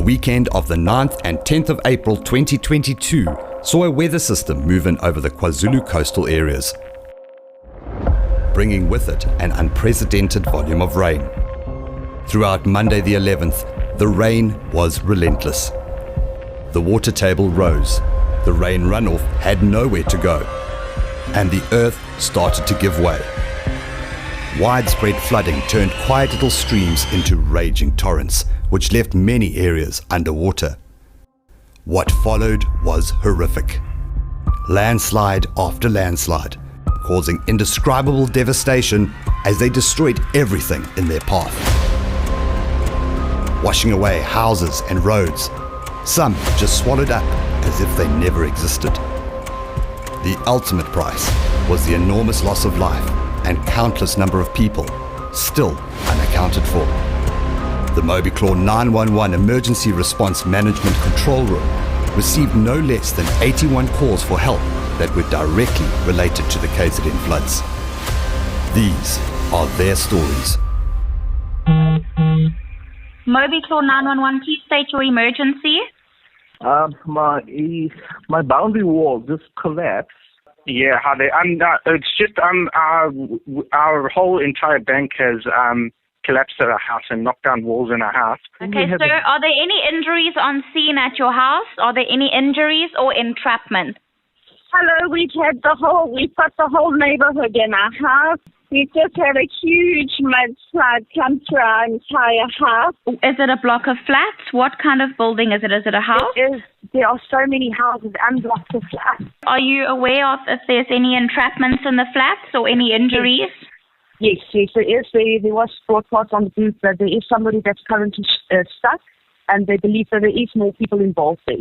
weekend of the 9th and 10th of April 2022 saw a weather system move in over the KwaZulu coastal areas, bringing with it an unprecedented volume of rain. Throughout Monday the 11th, the rain was relentless. The water table rose, the rain runoff had nowhere to go, and the earth started to give way. Widespread flooding turned quiet little streams into raging torrents, which left many areas underwater. What followed was horrific. Landslide after landslide, causing indescribable devastation as they destroyed everything in their path. Washing away houses and roads, some just swallowed up as if they never existed. The ultimate price was the enormous loss of life and countless number of people still unaccounted for. The Mobi 911 Emergency Response Management Control Room received no less than 81 calls for help that were directly related to the KZN floods. These are their stories. Mobi 911, please state your emergency. My boundary wall just collapsed. Yeah, it's just our whole entire bank has collapsed at our house and knocked down walls in our house. Okay, sir, are there any injuries on scene at your house? Are there any injuries or entrapment? Hello, we've got the whole neighborhood in our house. We've just had a huge mudslide come through our entire house. Is it a block of flats? What kind of building is it? Is it a house? There are so many houses and blocks of flats. Are you aware of if there's any entrapments in the flats or any injuries? Yes, there is. There was broadcast on the group that there is somebody that's currently stuck, and they believe that there is more people involved there.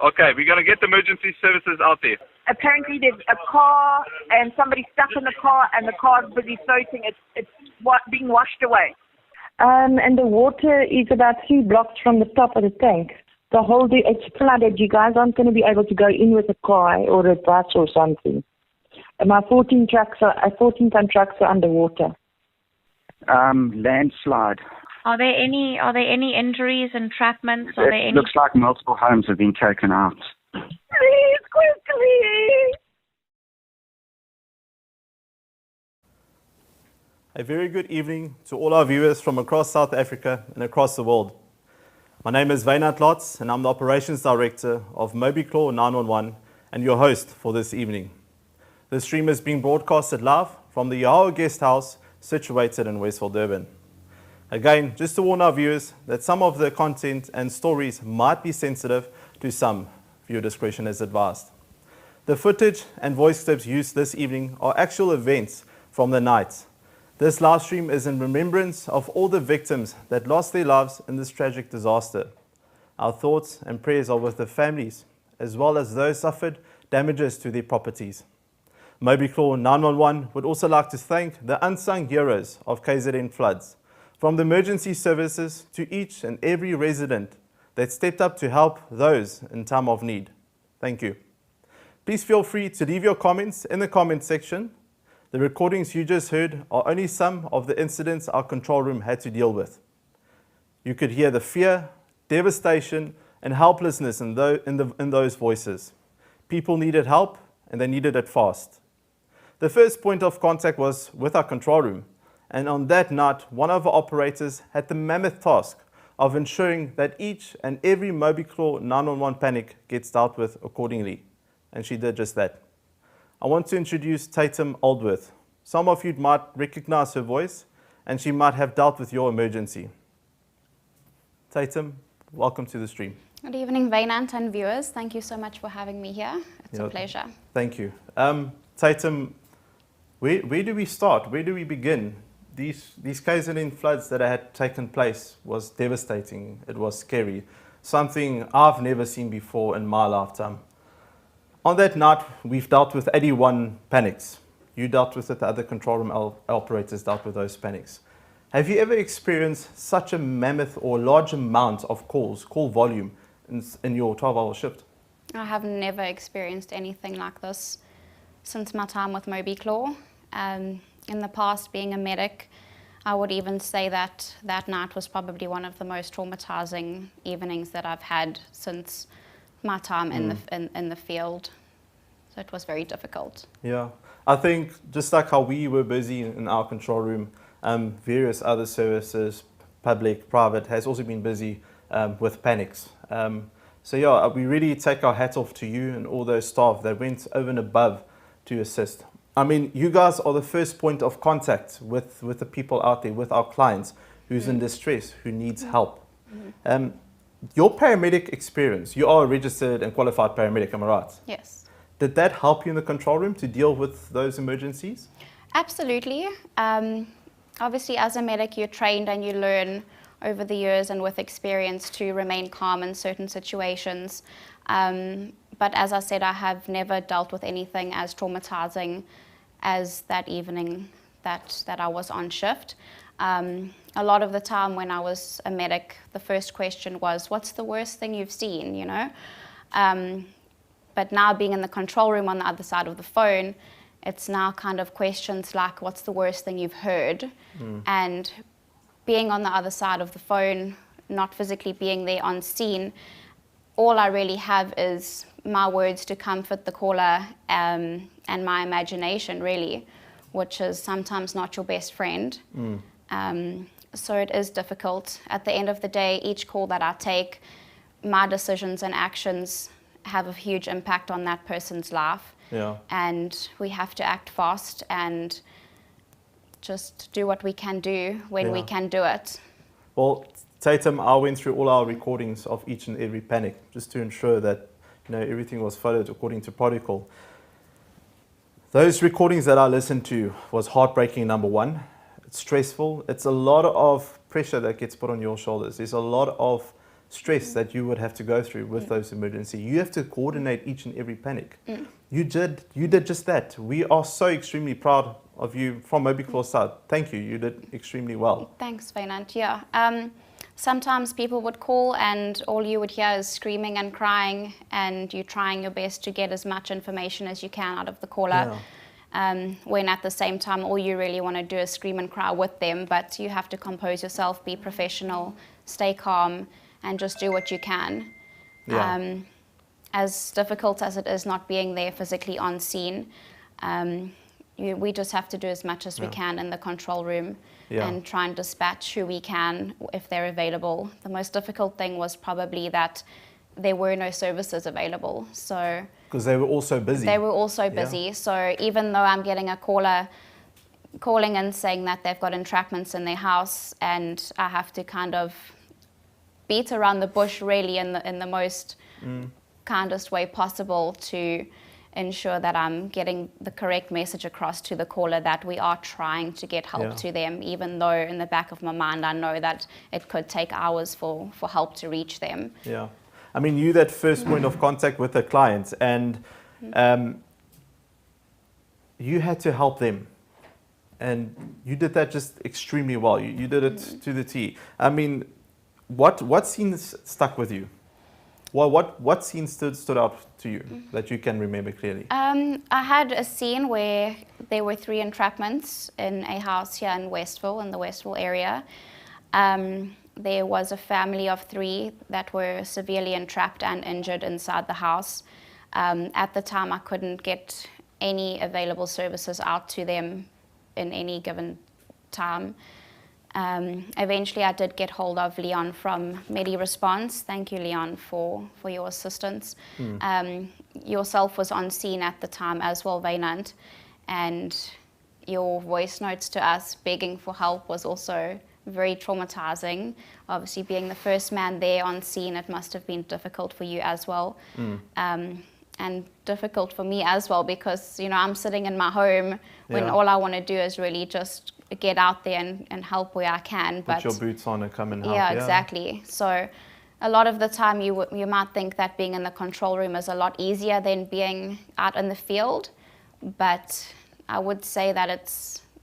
Okay, we're going to get the emergency services out there. Apparently there's a car and somebody stuck in the car and the car's busy floating. It's being washed away. And the water is about 3 blocks from the top of the tank. The whole day it's flooded. You guys aren't going to be able to go in with a car or a bus or something. My 14-ton trucks are underwater. Landslide. Are there any injuries, entrapments? It looks like multiple homes have been taken out. Please, quickly! A very good evening to all our viewers from across South Africa and across the world. My name is Wynand Laatz and I'm the Operations Director of Mobi 911 and your host for this evening. The stream is being broadcasted live from the Yahoo Guest House situated in Westville, Durban. Again, just to warn our viewers that some of the content and stories might be sensitive to some. Viewer discretion is advised. The footage and voice clips used this evening are actual events from the night. This live stream is in remembrance of all the victims that lost their lives in this tragic disaster. Our thoughts and prayers are with the families, as well as those suffered damages to their properties. Mobi 911 would also like to thank the unsung heroes of KZN floods, from the emergency services to each and every resident that stepped up to help those in time of need. Thank you. Please feel free to leave your comments in the comment section. The recordings you just heard are only some of the incidents our control room had to deal with. You could hear the fear, devastation, and helplessness in those voices. People needed help, and they needed it fast. The first point of contact was with our control room, and on that night, one of our operators had the mammoth task of ensuring that each and every Mobi 911 panic gets dealt with accordingly, and she did just that. I want to introduce Tatum Aldworth. Some of you might recognize her voice, and she might have dealt with your emergency. Tatum, welcome to the stream. Good evening, Wynand and viewers. Thank you so much for having me here. It's a pleasure. Thank you. Tatum, where do we start? Where do we begin? These KZN floods that had taken place was devastating. It was scary. Something I've never seen before in my lifetime. On that night, we've dealt with 81 panics. You dealt with it, the other control room operators dealt with those panics. Have you ever experienced such a mammoth or large amount of call volume in your 12-hour shift? I have never experienced anything like this since my time with Mobi. In the past, being a medic, I would even say that that night was probably one of the most traumatizing evenings that I've had since my time in the field. So it was very difficult. Yeah, I think just like how we were busy in our control room, various other services, public, private, has also been busy with panics. So yeah, we really take our hat off to you and all those staff that went over and above to assist. I mean, you guys are the first point of contact with the people out there, with our clients who's in distress, who needs help. Your paramedic experience, you are a registered and qualified paramedic, am I right? Yes. Did that help you in the control room to deal with those emergencies? Absolutely. Obviously, as a medic, you're trained and you learn over the years and with experience to remain calm in certain situations. But as I said, I have never dealt with anything as traumatizing as that evening that I was on shift. A lot of the time when I was a medic, the first question was, what's the worst thing you've seen, you know? But now being in the control room on the other side of the phone, it's now kind of questions like, what's the worst thing you've heard? And being on the other side of the phone, not physically being there on scene, all I really have is my words to comfort the caller and my imagination, really, which is sometimes not your best friend. So it is difficult. At the end of the day, each call that I take, my decisions and actions have a huge impact on that person's life. Yeah. And we have to act fast and just do what we can do when we can do it. Well, Tatum, I went through all our recordings of each and every panic just to ensure that everything was followed according to protocol. Those recordings that I listened to was heartbreaking, number one. It's stressful. It's a lot of pressure that gets put on your shoulders. There's a lot of stress that you would have to go through with those emergencies. You have to coordinate each and every panic. You did just that. We are so extremely proud of you from Mobi Claw side. Thank you. You did extremely well. Thanks, Wynand. Yeah. Sometimes people would call and all you would hear is screaming and crying, and you're trying your best to get as much information as you can out of the caller. When at the same time all you really want to do is scream and cry with them, but you have to compose yourself, be professional, stay calm, and just do what you can. As difficult as it is not being there physically on scene, we just have to do as much as we can in the control room and try and dispatch who we can if they're available. The most difficult thing was probably that there were no services available. So because they were also busy. They were also busy. So even though I'm getting a caller calling in saying that they've got entrapments in their house, and I have to kind of beat around the bush really in the most kindest way possible to ensure that I'm getting the correct message across to the caller that we are trying to get help to them, even though in the back of my mind I know that it could take hours for help to reach them. Yeah. I mean, you that first point of contact with the client, and you had to help them. And you did that just extremely well. You did it to the T. I mean, what scenes stuck with you? Well, what scene stood out to you that you can remember clearly? I had a scene where there were 3 entrapments in a house here in Westville, in the Westville area. There was a family of 3 that were severely entrapped and injured inside the house. At the time, I couldn't get any available services out to them in any given time. Eventually, I did get hold of Leon from MediResponse. Thank you, Leon, for your assistance. Yourself was on scene at the time as well, Wynand, and your voice notes to us begging for help was also very traumatizing. Obviously, being the first man there on scene, it must have been difficult for you as well. And difficult for me as well, because I'm sitting in my home when all I want to do is really just get out there and help where I can. Put your boots on and come and help. Yeah, exactly. So a lot of the time you might think that being in the control room is a lot easier than being out in the field, but I would say that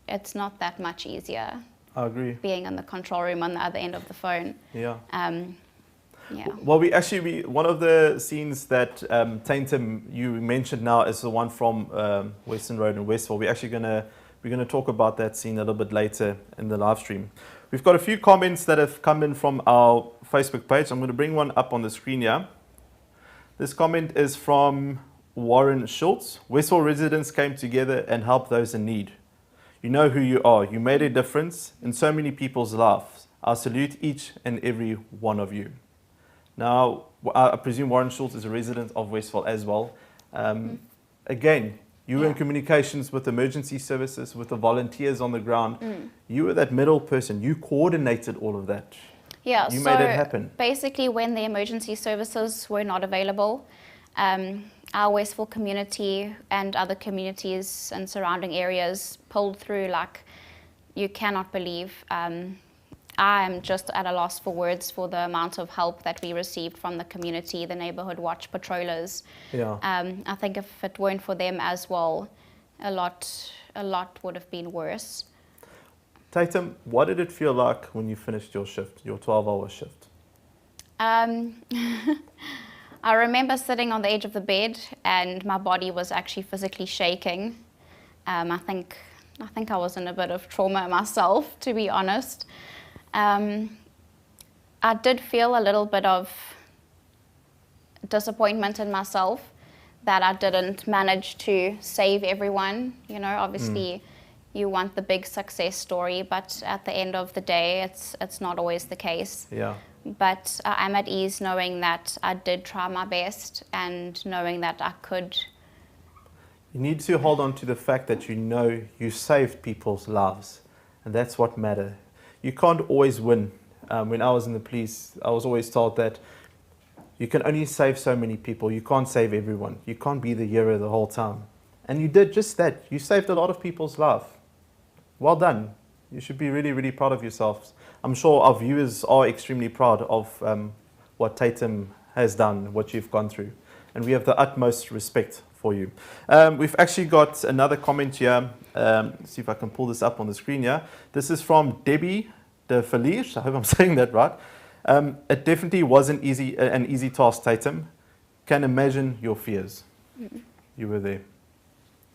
it's not that much easier. I agree. Being in the control room on the other end of the phone. Yeah. Yeah. Well, one of the scenes that Taintum you mentioned now is the one from Western Road in Westville. We're actually going to We're going to talk about that scene a little bit later in the live stream. We've got a few comments that have come in from our Facebook page. I'm going to bring one up on the screen here. This comment is from Warren Schultz. Westwell residents came together and helped those in need. You know who you are. You made a difference in so many people's lives. I salute each and every one of you. Now, I presume Warren Schultz is a resident of Westwell as well. Again, you were in communications with emergency services, with the volunteers on the ground. You were that middle person. You coordinated all of that. Yeah, you so made it happen. Basically, when the emergency services were not available, our Westwell community and other communities and surrounding areas pulled through like you cannot believe. I am just at a loss for words for the amount of help that we received from the community, the neighborhood watch patrollers. Yeah. I think if it weren't for them as well, a lot would have been worse. Tatum, what did it feel like when you finished your shift, your 12-hour shift? I remember sitting on the edge of the bed and my body was actually physically shaking. I think I was in a bit of trauma myself, to be honest. I did feel a little bit of disappointment in myself that I didn't manage to save everyone. You know, obviously you want the big success story, but at the end of the day, it's not always the case. Yeah. But I'm at ease knowing that I did try my best and knowing that I could. You need to hold on to the fact that you know you saved people's lives, and that's what matters. You can't always win. When I was in the police, I was always told that you can only save so many people. You can't save everyone. You can't be the hero the whole time. And you did just that. You saved a lot of people's life. Well done. You should be really, really proud of yourselves. I'm sure our viewers are extremely proud of what Tatum has done, what you've gone through. And we have the utmost respect for you. We've actually got another comment here. Let's see if I can pull this up on the screen here. This is from Debbie de Felice. I hope I'm saying that right. It definitely wasn't an easy task, Tatum. Can imagine your fears. You were there.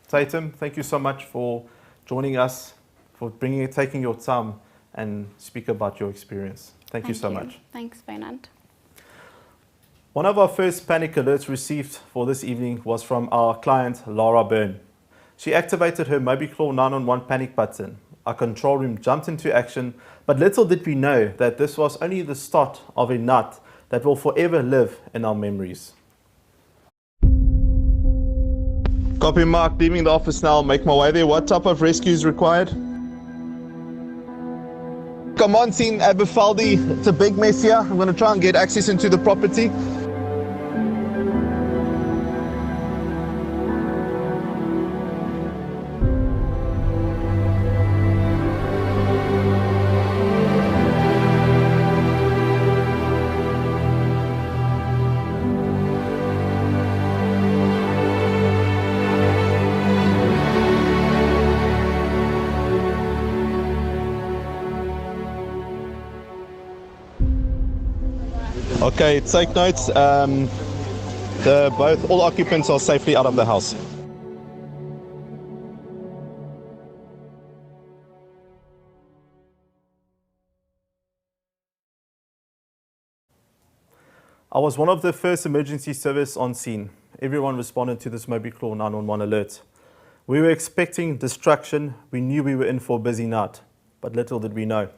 Tatum, thank you so much for joining us, for taking your time and speak about your experience. Thank you so much. Thanks, Wynand. One of our first panic alerts received for this evening was from our client, Laura Byrne. She activated her Mobi 911 panic button. Our control room jumped into action, but little did we know that this was only the start of a night that will forever live in our memories. Copy, Mark. Leaving the office now. Make my way there. What type of rescue is required? Come on, team Aberfeldy. It's a big mess here. I'm going to try and get access into the property. Okay, take notes. All occupants are safely out of the house. I was one of the first emergency service on scene. Everyone responded to this Mobi 911 alert. We were expecting destruction. We knew we were in for a busy night, but little did we know.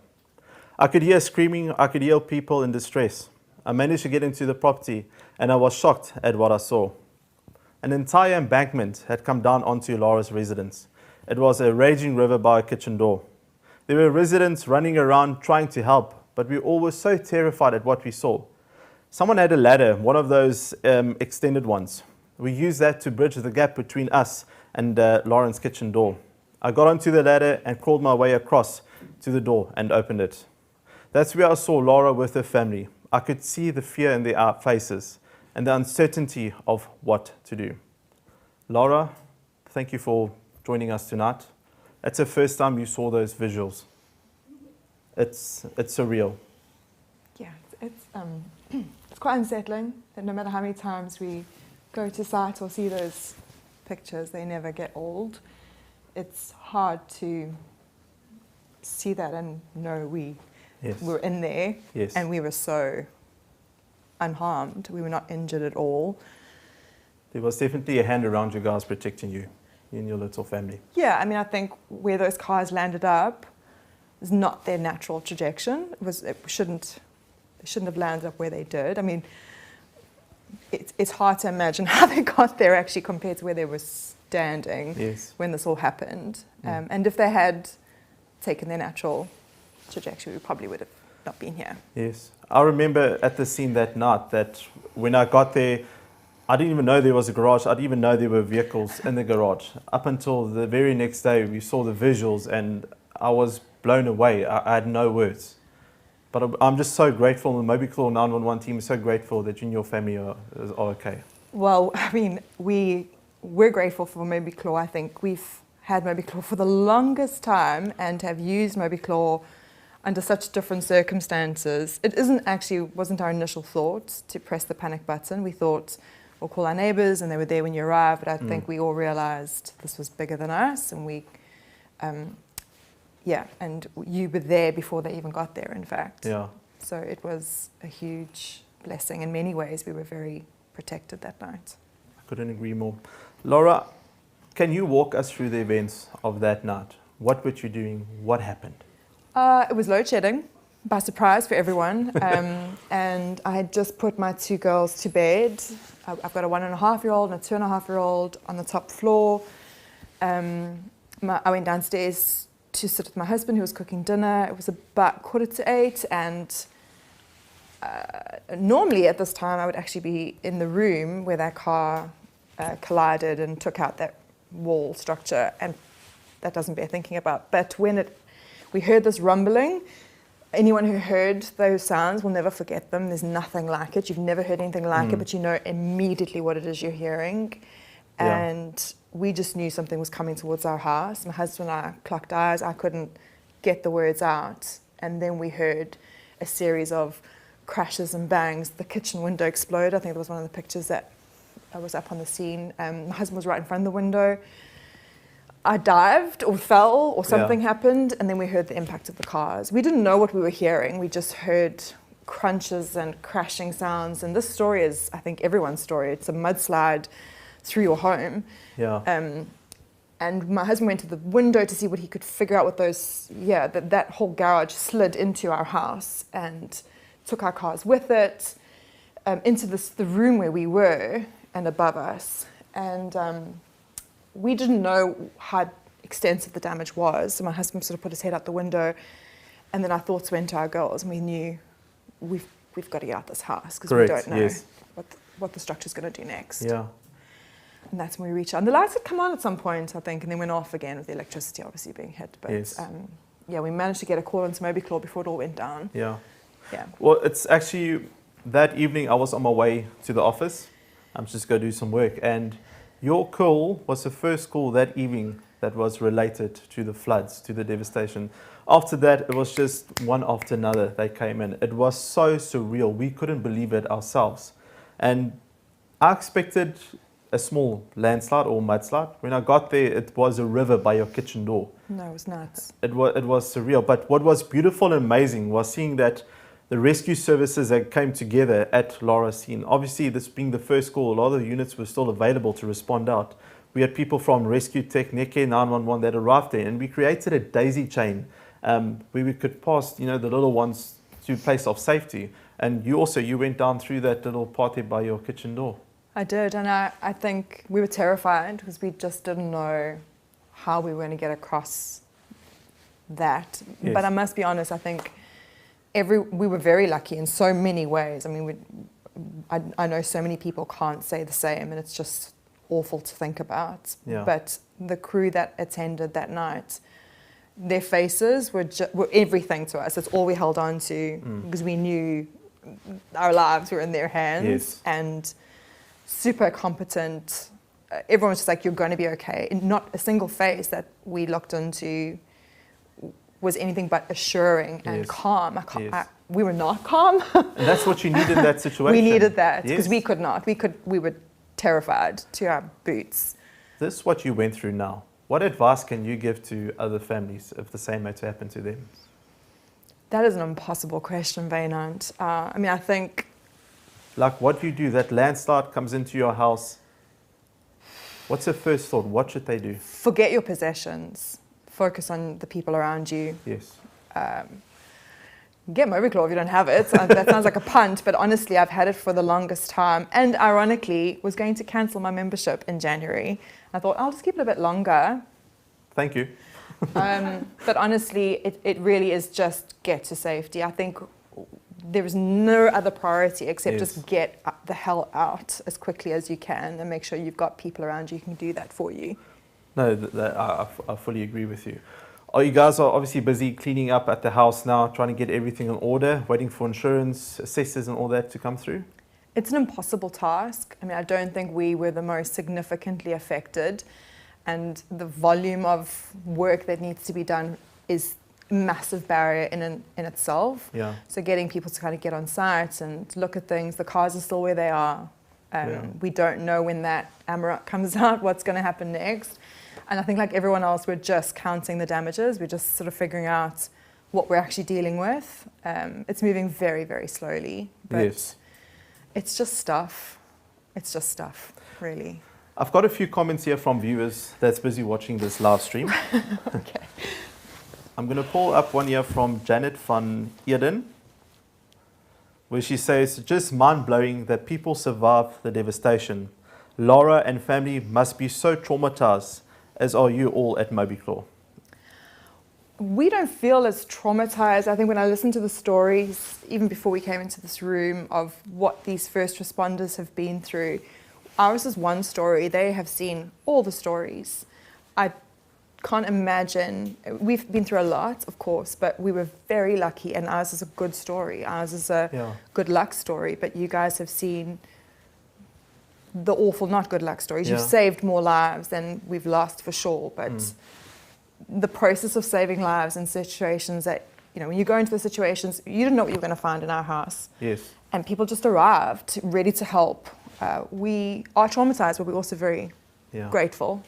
I could hear screaming. I could hear people in distress. I managed to get into the property and I was shocked at what I saw. An entire embankment had come down onto Laura's residence. It was a raging river by a kitchen door. There were residents running around trying to help, but we all were so terrified at what we saw. Someone had a ladder, one of those extended ones. We used that to bridge the gap between us and Lauren's kitchen door. I got onto the ladder and crawled my way across to the door and opened it. That's where I saw Laura with her family. I could see the fear in their faces and the uncertainty of what to do. Laura, thank you for joining us tonight. It's the first time you saw those visuals. It's surreal. Yeah, it's quite unsettling that no matter how many times we go to site or see those pictures, they never get old. it's hard to see that and know we were in there and we were so unharmed. We were not injured at all. There was definitely a hand around you guys protecting you and your little family. Yeah, I mean, I think where those cars landed up is not their natural trajectory. It shouldn't have landed up where they did. I mean, it's hard to imagine how they got there actually compared to where they were standing when this all happened. And if they had taken their natural trajectory, we probably would have not been here. Yes. I remember at the scene that night that when I got there, I didn't even know there was a garage. I didn't even know there were vehicles in the garage. Up until the very next day, we saw the visuals and I was blown away. I had no words. But I'm just so grateful. The Mobi Claw 911 team is so grateful that you and your family are okay. Well, I mean, we're grateful for Mobi Claw. I think we've had Mobi Claw for the longest time and have used Mobi Claw under such different circumstances. It wasn't our initial thought to press the panic button. We thought we'll call our neighbours and they were there when you arrived, but I think we all realised this was bigger than us and and you were there before they even got there, in fact. Yeah. So it was a huge blessing. In many ways, we were very protected that night. I couldn't agree more. Laura, can you walk us through the events of that night? What were you doing? What happened? It was load shedding, by surprise for everyone. And I had just put my two girls to bed. I've got a 1.5-year-old and a 2.5-year-old on the top floor. I went downstairs to sit with my husband who was cooking dinner. It was about 7:45 and normally at this time I would actually be in the room where that car collided and took out that wall structure, and that doesn't bear thinking about. But when we heard this rumbling, anyone who heard those sounds will never forget them. There's nothing like it. You've never heard anything like it, but you know immediately what it is you're hearing. And we just knew something was coming towards our house. My husband and I clocked eyes. I couldn't get the words out. And then we heard a series of crashes and bangs. The kitchen window exploded. I think that was one of the pictures that was up on the scene. My husband was right in front of the window. I dived or fell or something happened, and then we heard the impact of the cars. We didn't know what we were hearing. We just heard crunches and crashing sounds. And this story is, I think, everyone's story. It's a mudslide through your home. Yeah. And my husband went to the window to see what he could figure out what those, that whole garage slid into our house and took our cars with it into the room where we were and above us. And we didn't know how extensive the damage was. So my husband sort of put his head out the window, and then our thoughts went to our girls, and we knew we've got to get out this house because we don't know what the structure's going to do next. Yeah. And that's when we reached out. And the lights had come on at some point, I think, and then went off again with the electricity obviously being hit. But we managed to get a call into Mobi Claw before it all went down. Yeah. Yeah. Well, it's actually that evening I was on my way to the office. I'm just going to do some work, and your call was the first call that evening that was related to the floods, to the devastation. After that, it was just one after another they came in. It was so surreal. We couldn't believe it ourselves. And I expected a small landslide or mudslide. When I got there, it was a river by your kitchen door. No, it was nuts. It was surreal. But what was beautiful and amazing was seeing that the rescue services that came together at Laura's scene. Obviously, this being the first call, a lot of the units were still available to respond out. We had people from Rescue Tech, Netcare 911 that arrived there, and we created a daisy chain where we could pass, the little ones to a place of safety. And you went down through that little part there by your kitchen door. I did, and I think we were terrified because we just didn't know how we were going to get across that. Yes. But I must be honest, I think we were very lucky in so many ways. I mean, I know so many people can't say the same, and it's just awful to think about. Yeah. But the crew that attended that night, their faces were everything to us. It's all we held on to because we knew our lives were in their hands. Yes. And super competent. Everyone was just like, you're going to be okay. And not a single face that we looked into was anything but assuring and calm. We were not calm. And that's what you needed in that situation. We needed that because we could not. We were terrified to our boots. This is what you went through now. What advice can you give to other families if the same had to happen to them? That is an impossible question, Wynand. I mean, I think... Like, what do you do? That landslide comes into your house. What's your first thought? What should they do? Forget your possessions. Focus on the people around you. Yes. Get Mobi if you don't have it. That sounds like a punt, but honestly, I've had it for the longest time. And ironically, was going to cancel my membership in January. I thought, I'll just keep it a bit longer. Thank you. But honestly, it really is just get to safety. I think there is no other priority except just get the hell out as quickly as you can and make sure you've got people around you who can do that for you. No, I fully agree with you. You guys are obviously busy cleaning up at the house now, trying to get everything in order, waiting for insurance, assessors and all that to come through? It's an impossible task. I mean, I don't think we were the most significantly affected, and the volume of work that needs to be done is a massive barrier in itself. Yeah. So getting people to kind of get on site and look at things, the cars are still where they are. We don't know when that Amaranth comes out, what's going to happen next. And I think like everyone else, we're just counting the damages. We're just sort of figuring out what we're actually dealing with. It's moving very, very slowly. But it's just stuff. It's just stuff, really. I've got a few comments here from viewers that's busy watching this live stream. Okay. I'm going to pull up one here from Janet van Eden, where she says, just mind-blowing that people survive the devastation. Laura and family must be so traumatized, as are you all at Mobi. We don't feel as traumatized. I think when I listen to the stories, even before we came into this room, of what these first responders have been through, ours is one story. They have seen all the stories. I can't imagine. We've been through a lot, of course, but we were very lucky, and ours is a good story. Ours is a good luck story, but you guys have seen the awful not good luck stories. You've saved more lives than we've lost for sure, but the process of saving lives in situations that, you know, when you go into the situations, you didn't know what you were going to find in our house. Yes. And people just arrived ready to help. We are traumatized, but we're also very grateful.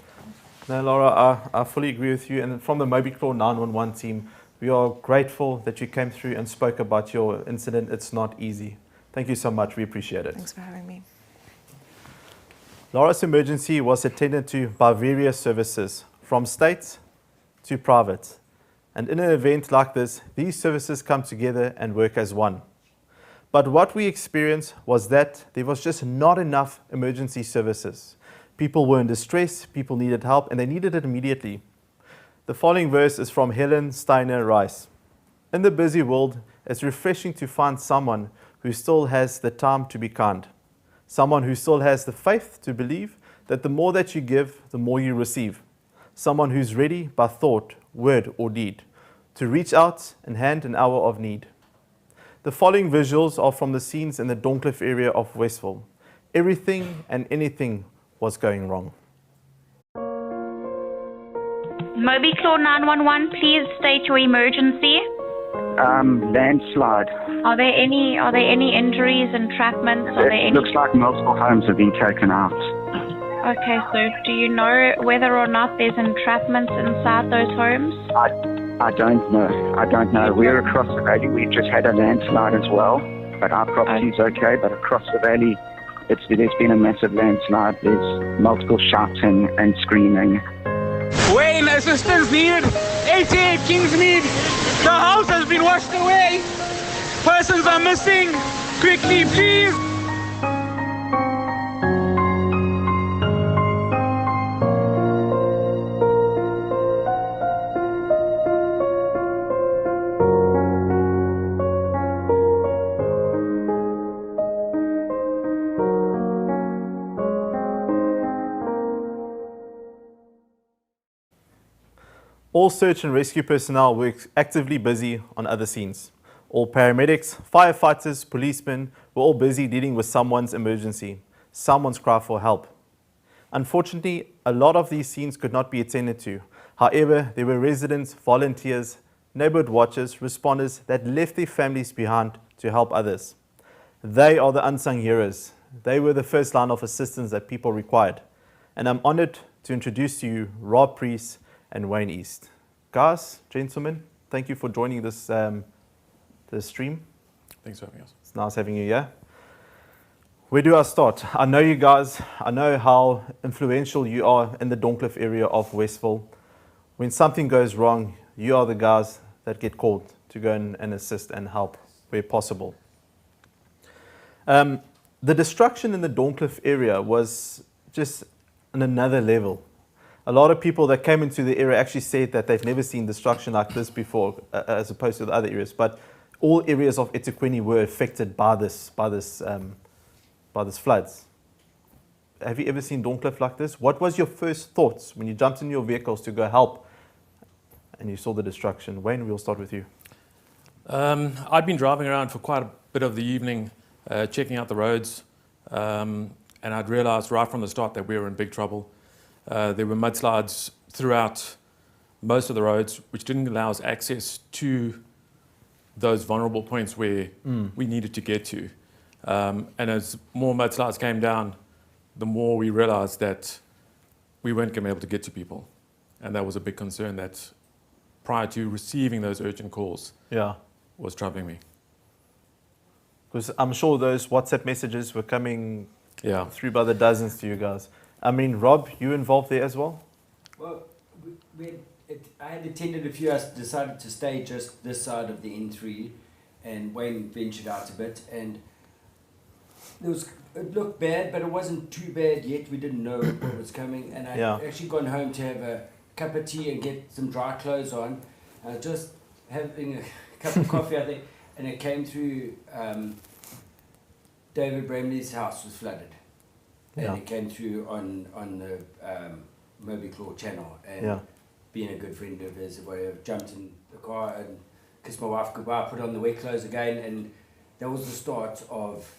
No, Laura, I fully agree with you. And from the Mobi 911 team, we are grateful that you came through and spoke about your incident. It's not easy. Thank you so much. We appreciate it. Thanks for having me. Laura's emergency was attended to by various services, from state to private. And in an event like this, these services come together and work as one. But what we experienced was that there was just not enough emergency services. People were in distress, people needed help, and they needed it immediately. The following verse is from Helen Steiner Rice. In the busy world, it's refreshing to find someone who still has the time to be kind. Someone who still has the faith to believe that the more that you give, the more you receive. Someone who's ready by thought, word, or deed to reach out and hand an hour of need. The following visuals are from the scenes in the Doncliffe area of Westville. Everything and anything was going wrong. Mobi 911, please state your emergency. Landslide. Are there any injuries, entrapments? It looks like multiple homes have been taken out. Okay, so do you know whether or not there's entrapments inside those homes? I don't know. We're across the valley. We just had a landslide as well, but our property's okay. But across the valley, there's been a massive landslide. There's multiple shouting and screaming. Wayne, assistance needed. 88 Kingsmead. The house has been washed away. Persons are missing. Quickly, please. All search and rescue personnel were actively busy on other scenes. All paramedics, firefighters, policemen were all busy dealing with someone's emergency, someone's cry for help. Unfortunately, a lot of these scenes could not be attended to. However, there were residents, volunteers, neighborhood watchers, responders that left their families behind to help others. They are the unsung heroes. They were the first line of assistance that people required. And I'm honored to introduce to you Rob Priest and Wayne East. Guys, gentlemen, thank you for joining this stream. Thanks for having us. It's nice having you here. Where do I start? I know you guys, I know how influential you are in the Doncliffe area of Westville. When something goes wrong, you are the guys that get called to go and assist and help where possible. The destruction in the Doncliffe area was just on another level. A lot of people that came into the area actually said that they've never seen destruction like this before, as opposed to the other areas. But all areas of eThekwini were affected by this floods. Have you ever seen Doncliffe like this? What was your first thoughts when you jumped in your vehicles to go help and you saw the destruction? Wayne, we'll start with you. I'd been driving around for quite a bit of the evening, checking out the roads, and I'd realized right from the start that we were in big trouble. There were mudslides throughout most of the roads, which didn't allow us access to those vulnerable points where we needed to get to. And as more mudslides came down, the more we realized that we weren't going to be able to get to people. And that was a big concern that prior to receiving those urgent calls was troubling me. Because I'm sure those WhatsApp messages were coming through by the dozens to you guys. I mean, Rob, you involved there as well? Well, I had attended a few. I decided to stay just this side of the N3, and Wayne ventured out a bit. And it looked bad, but it wasn't too bad yet. We didn't know what was coming. And I'd actually gone home to have a cup of tea and get some dry clothes on. Just having a cup of coffee, I think, and it came through. David Bramley's house was flooded, and it came through on the Mobi channel. And being a good friend of his, whatever, jumped in the car and kissed my wife goodbye, put on the wet clothes again, and that was the start of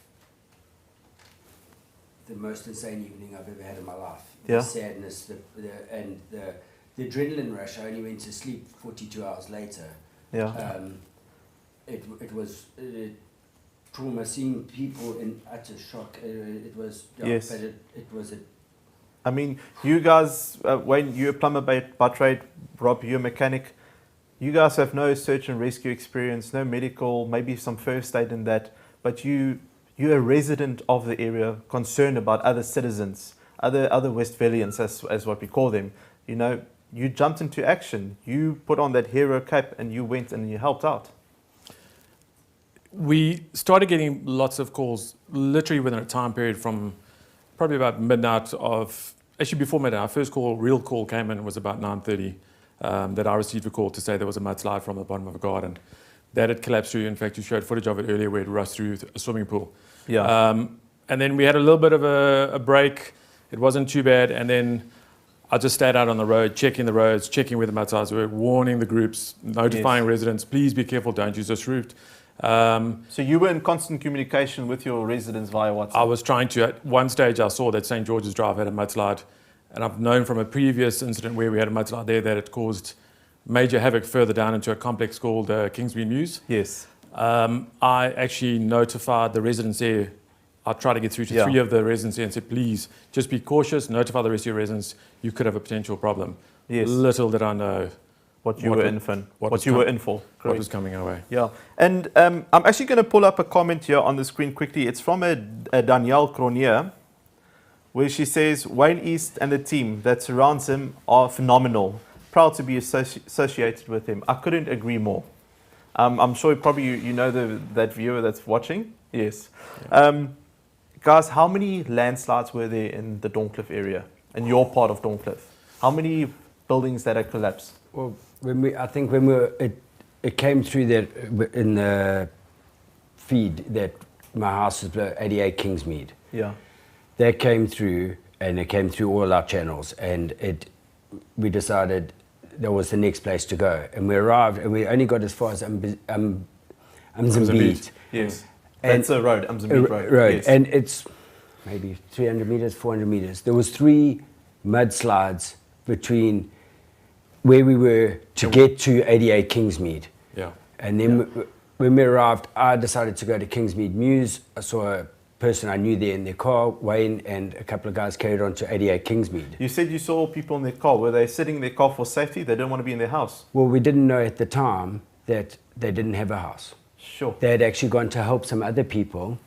the most insane evening I've ever had in my life. The sadness, the adrenaline rush. I only went to sleep 42 hours later. It was trauma, seeing people in utter shock. It was, but it was a... I mean, you guys, Wayne, you're a plumber by trade, Rob, you're a mechanic. You guys have no search and rescue experience, no medical, maybe some first aid in that, but you're a resident of the area, concerned about other citizens, other Westvalians, as what we call them. You know, you jumped into action. You put on that hero cape and you went and you helped out. We started getting lots of calls literally within a time period from probably about midnight of, actually before midnight. Our first real call came in, was about 9:30, that I received a call to say there was a mudslide from the bottom of a garden. That had collapsed through. In fact, you showed footage of it earlier where it rushed through a swimming pool. And then we had a little bit of a break. It wasn't too bad. And then I just stayed out on the road, checking the roads, checking where the mudslides were, warning the groups, notifying residents, please be careful, don't use this route. So you were in constant communication with your residents via WhatsApp? I was trying to. At one stage, I saw that St. George's Drive had a mudslide, and I've known from a previous incident where we had a mudslide there that it caused major havoc further down into a complex called Kingsmead Mews. Yes. I actually notified the residents there. I tried to get through to 3 of the residents there and said, please, just be cautious, notify the rest of your residents, you could have a potential problem. Yes. Little did I know what you were in for. What was coming our way. Yeah, and I'm actually going to pull up a comment here on the screen quickly. It's from a Danielle Cronier, where she says, Wayne East and the team that surrounds him are phenomenal. Proud to be associated with him. I couldn't agree more. I'm sure probably you know that viewer that's watching. Yes. Yeah. Guys, how many landslides were there in the Doncliffe area, in your part of Doncliffe? How many buildings that had collapsed? Well, it came through that in the feed that my house is 88 Kingsmead. Yeah. That came through, and it came through all our channels, and we decided that was the next place to go. And we arrived, and we only got as far as Mzimbeat. Yes. That's a road, Mzimbeat road. Yes. And it's maybe 300 meters, 400 meters. There was 3 mudslides between where we were to get to 88 Kingsmead. Yeah. And then when we arrived, I decided to go to Kingsmead Mews. I saw a person I knew there in their car. Wayne and a couple of guys carried on to 88 Kingsmead. You said you saw people in their car. Were they sitting in their car for safety? They didn't want to be in their house? Well, we didn't know at the time that they didn't have a house. Sure. They had actually gone to help some other people,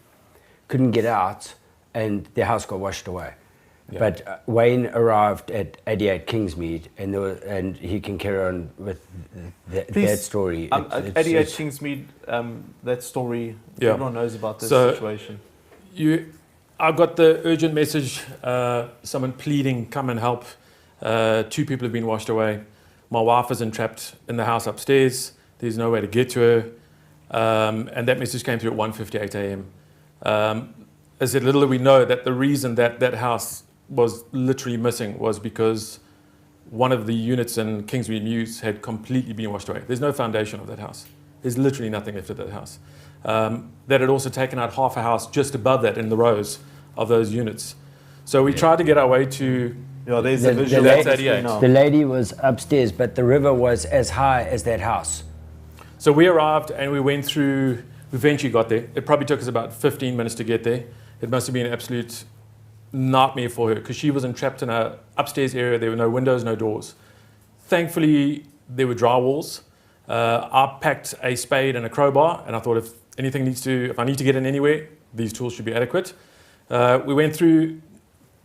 couldn't get out, and their house got washed away. Yeah. But Wayne arrived at 88 Kingsmead, and he can carry on with that story. 88 Kingsmead, that story, everyone knows about this situation. I got the urgent message, someone pleading, come and help. 2 people have been washed away. My wife is entrapped in the house upstairs. There's no way to get to her. And that message came through at 1:58 a.m. I said, little did we know that the reason that house was literally missing was because one of the units in Kingsmead Mews had completely been washed away. There's no foundation of that house. There's literally nothing left of that house. That had also taken out half a house just above that in the rows of those units. So we tried to get our way to... Yeah, there's a visual. That's 88. The lady was upstairs, but the river was as high as that house. So we arrived and we went through, we eventually got there. It probably took us about 15 minutes to get there. It must have been an absolute nightmare for her because she was entrapped in an upstairs area. There were no windows, no doors. Thankfully, there were dry walls. I packed a spade and a crowbar, and I thought if I need to get in anywhere, these tools should be adequate. We went through,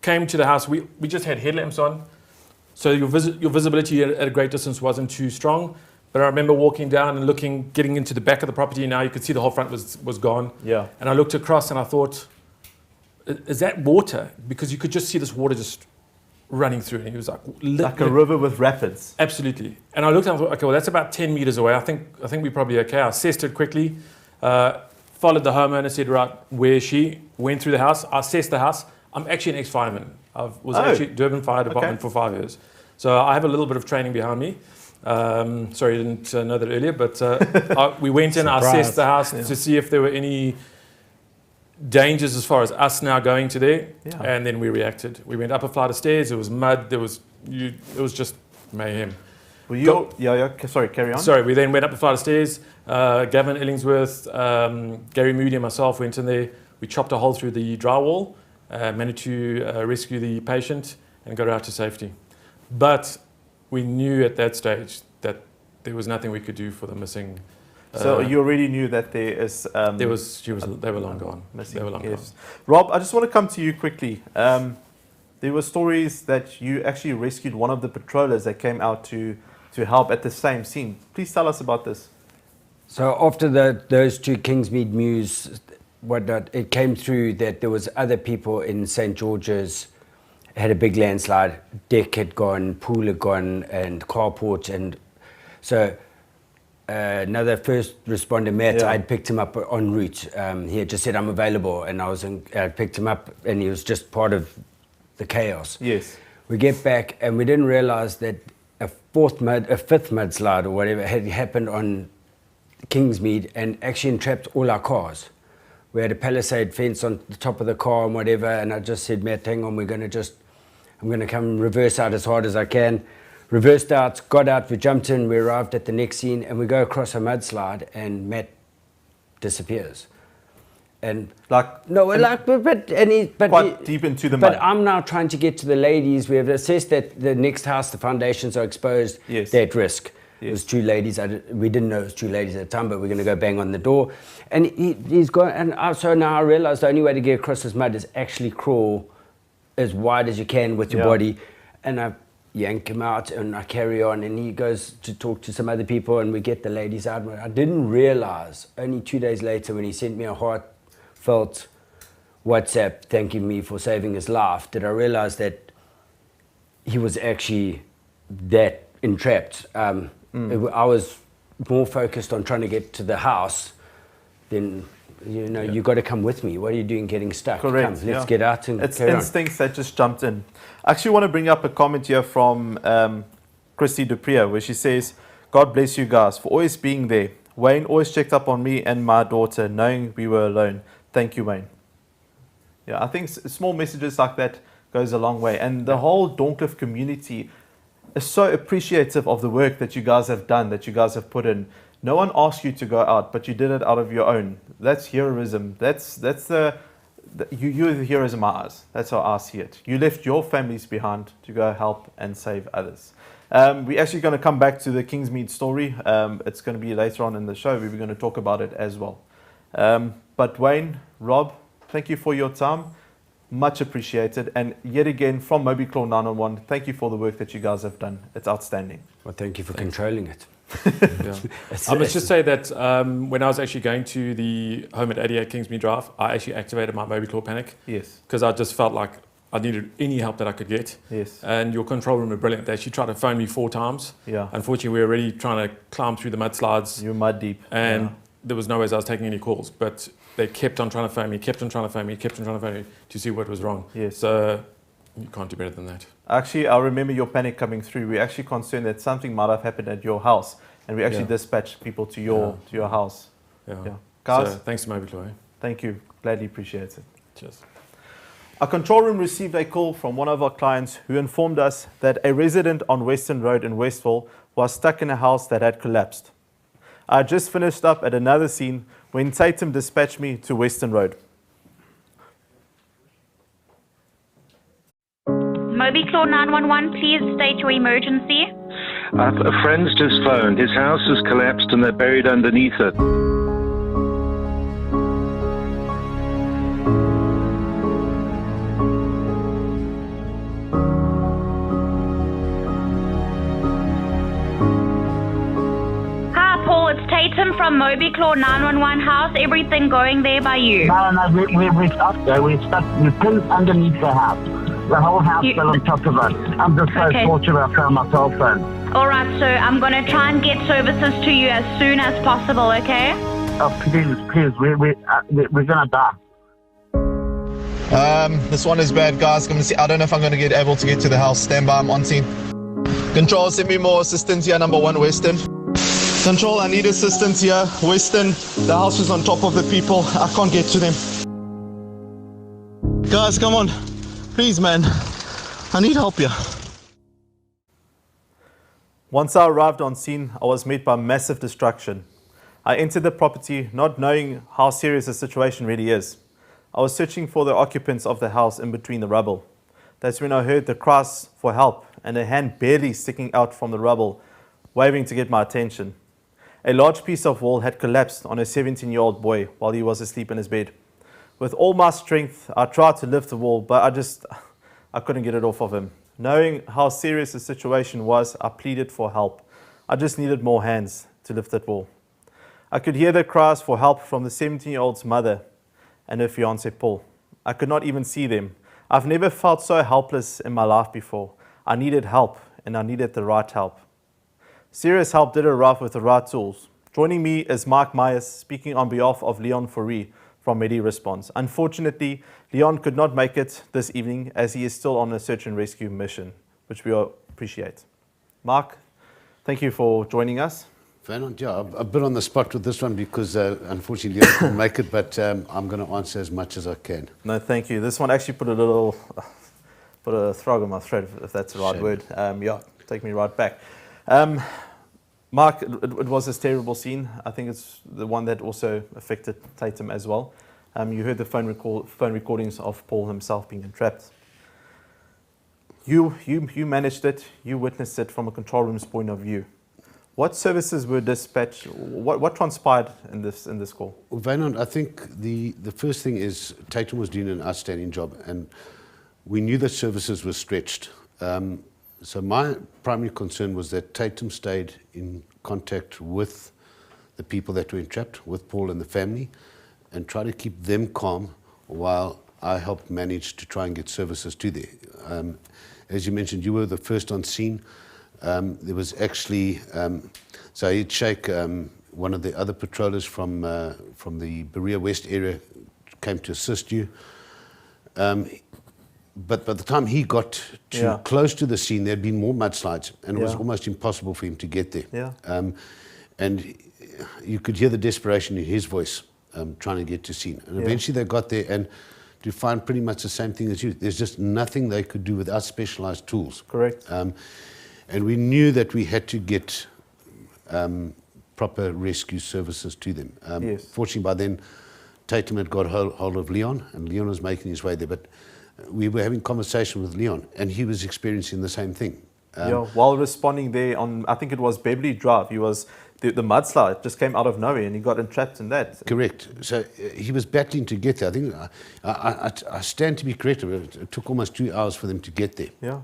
came to the house. We just had headlamps on, so your visibility at a great distance wasn't too strong. But I remember walking down and getting into the back of the property. Now you could see the whole front was gone. Yeah. And I looked across and I thought, is that water? Because you could just see this water just running through. And it was like a river with rapids. Absolutely. And I looked and I thought, okay, well, that's about 10 meters away. I think we're probably okay. I assessed it quickly, followed the homeowner, said, right, where is she? Went through the house. I assessed the house. I'm actually an ex-fireman. I was actually Durban Fire Department for 5 years. So I have a little bit of training behind me. Sorry, I didn't know that earlier, but we went in, I assessed the house to see if there were any dangers as far as us now going to there, and then we reacted. We went up a flight of stairs, it was mud, it was just mayhem. Sorry, carry on. Sorry, we then went up a flight of stairs, Gavin Illingsworth, Gary Moody and myself went in there, we chopped a hole through the drywall, managed to rescue the patient and got her out to safety. But we knew at that stage that there was nothing we could do for the missing. So you already knew that there is. They were long gone. Missing. They were long gone. Rob, I just want to come to you quickly. There were stories that you actually rescued one of the patrollers that came out to help at the same scene. Please tell us about this. So after those 2 Kingsmead Mews, it came through that there was other people in St. George's. Had a big landslide, deck had gone, pool had gone, and carport, and so another first responder, Matt, I'd picked him up en route. He had just said, I'm available, and I picked him up, and he was just part of the chaos. Yes. We get back, and we didn't realize that a fifth mudslide or whatever had happened on Kingsmead and actually entrapped all our cars. We had a palisade fence on the top of the car and whatever, and I just said, Matt, hang on, I'm going to come reverse out as hard as I can. Reversed out, got out, we jumped in, we arrived at the next scene, and we go across a mudslide, and Matt disappears. And quite deep into the mud. But I'm now trying to get to the ladies. We have assessed that the next house, the foundations are exposed. Yes. They're at risk. Yes. It was 2 ladies. We didn't know it was 2 ladies at the time, but we're going to go bang on the door. And he's gone. And so now I realize the only way to get across this mud is actually crawl as wide as you can with your body. And I yank him out and I carry on. And he goes to talk to some other people and we get the ladies out. I didn't realize only 2 days later when he sent me a heartfelt WhatsApp thanking me for saving his life, did I realize that he was actually that entrapped. I was more focused on trying to get to the house than, you got to come with me. What are you doing getting stuck? Correct. Come, let's get out and it's carry instincts that just jumped in. I actually want to bring up a comment here from Christy Dupria where she says, God bless you guys for always being there. Wayne always checked up on me and my daughter knowing we were alone. Thank you, Wayne. Yeah, I think small messages like that goes a long way. And the whole Dorncliffe community is so appreciative of the work that you guys have done, that you guys have put in. No one asked you to go out, but you did it out of your own. That's heroism. That's the you're the heroes in my eyes. That's how I see it. You left your families behind to go help and save others. We're actually going to come back to the Kingsmead story. It's going to be later on in the show. We're going to talk about it as well. But Wayne, Rob, thank you for your time. Much appreciated. And yet again, from Mobi Claw 911, thank you for the work that you guys have done. It's outstanding. Well, thank you for controlling it. Yeah. I must just say that when I was actually going to the home at 88 Kingsmead Drive, I actually activated my Mobi Claw panic. Yes. Because I just felt like I needed any help that I could get. Yes. And your control room were brilliant. They actually tried to phone me 4 times. Yeah. Unfortunately, we were already trying to climb through the mudslides. You were mud deep. And there was no way I was taking any calls. But they kept on trying to phone me, kept on trying to phone me to see what was wrong. Yes. So you can't do better than that. Actually, I remember your panic coming through. We're actually concerned that something might have happened at your house. And we actually dispatched people to your house. Yeah. Guys, so, thanks to Mobi Claw. Thank you. Gladly appreciate it. Cheers. Our control room received a call from one of our clients who informed us that a resident on Western Road in Westville was stuck in a house that had collapsed. I had just finished up at another scene when Tatum dispatched me to Western Road. Mobi Claw 911, please state your emergency. A friend's just phoned. His house has collapsed and they're buried underneath it. Hi, Paul. It's Tatum from Mobi Claw 911. How's everything going there by you? No, we're stuck there. We're pinned underneath the house. The whole house fell on top of us. I'm just so fortunate I found my cell phone. All right, sir. I'm going to try and get services to you as soon as possible, okay? Oh, please. We're going to die. This one is bad, guys. I don't know if I'm going to get able to get to the house. Stand by, I'm on scene. Control, send me more assistance here, number 1, Western. Control, I need assistance here, Western. The house is on top of the people. I can't get to them. Guys, come on. Please, man. I need help here. Once I arrived on scene, I was met by massive destruction. I entered the property not knowing how serious the situation really is. I was searching for the occupants of the house in between the rubble. That's when I heard the cries for help and a hand barely sticking out from the rubble, waving to get my attention. A large piece of wall had collapsed on a 17-year-old boy while he was asleep in his bed. With all my strength, I tried to lift the wall, but I couldn't get it off of him. Knowing how serious the situation was, I pleaded for help. I just needed more hands to lift that wall. I could hear the cries for help from the 17-year-old's mother and her fiancé Paul. I could not even see them. I've never felt so helpless in my life before. I needed help, and I needed the right help. Serious help did arrive with the right tools. Joining me is Mark Myers, speaking on behalf of Leon Fourie from Medi Response. Unfortunately, Leon could not make it this evening as he is still on a search and rescue mission, which we appreciate. Mark, thank you for joining us. Wynand, yeah, a bit on the spot with this one because unfortunately Leon couldn't make it, but I'm going to answer as much as I can. No, thank you. This one actually put a throg in my throat, if that's the right word. Take me right back. Mark, it was this terrible scene. I think it's the one that also affected Tatum as well. You heard the phone recordings of Paul himself being entrapped. You managed it. You witnessed it from a control room's point of view. What services were dispatched? What transpired in this call? Well, Wynand, I think the first thing is Tatum was doing an outstanding job, and we knew that services were stretched. So my primary concern was that Tatum stayed in contact with the people that were entrapped, with Paul and the family, and try to keep them calm while I helped manage to try and get services to there. As you mentioned, you were the first on scene. There was actually Saeed Sheikh, one of the other patrollers from the Berea West area, came to assist you. But by the time he got close to the scene, there had been more mudslides, and it was almost impossible for him to get there. And you could hear the desperation in his voice, trying to get to scene. And eventually they got there, and to find pretty much the same thing as you. There's just nothing they could do without specialized tools. Correct. And we knew that we had to get proper rescue services to them. Fortunately, by then, Tatum had got hold of Leon, and Leon was making his way there. But we were having conversation with Leon, and he was experiencing the same thing. While responding there on, I think it was Beverly Drive, he was the mudslide just came out of nowhere, and he got entrapped in that. Correct. So he was battling to get there. I think I stand to be corrected. It took almost 2 hours for them to get there. Yeah.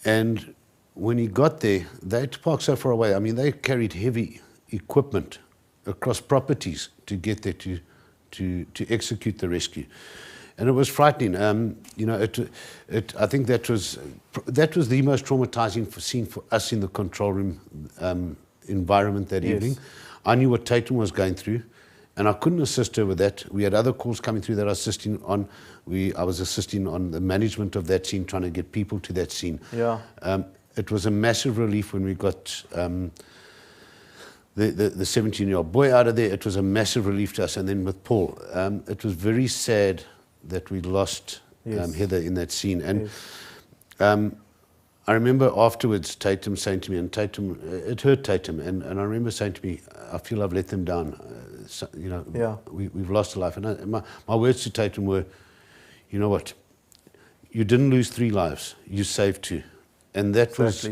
And when he got there, they had to park so far away. I mean, they carried heavy equipment across properties to get there to execute the rescue. And it was frightening. I think that was the most traumatizing scene for us in the control room environment that evening. I knew what Tatum was going through, and I couldn't assist her with that. We had other calls coming through that I was assisting on. I was assisting on the management of that scene, trying to get people to that scene. Yeah. It was a massive relief when we got the 17-year-old boy out of there. It was a massive relief to us. And then with Paul, it was very sad that we lost Heather in that scene. And I remember afterwards Tatum saying to me, and Tatum, it hurt Tatum, and I remember saying to me, I feel I've let them down. We've lost a life. And my words to Tatum were, you know what, you didn't lose 3 lives, you saved 2. And that was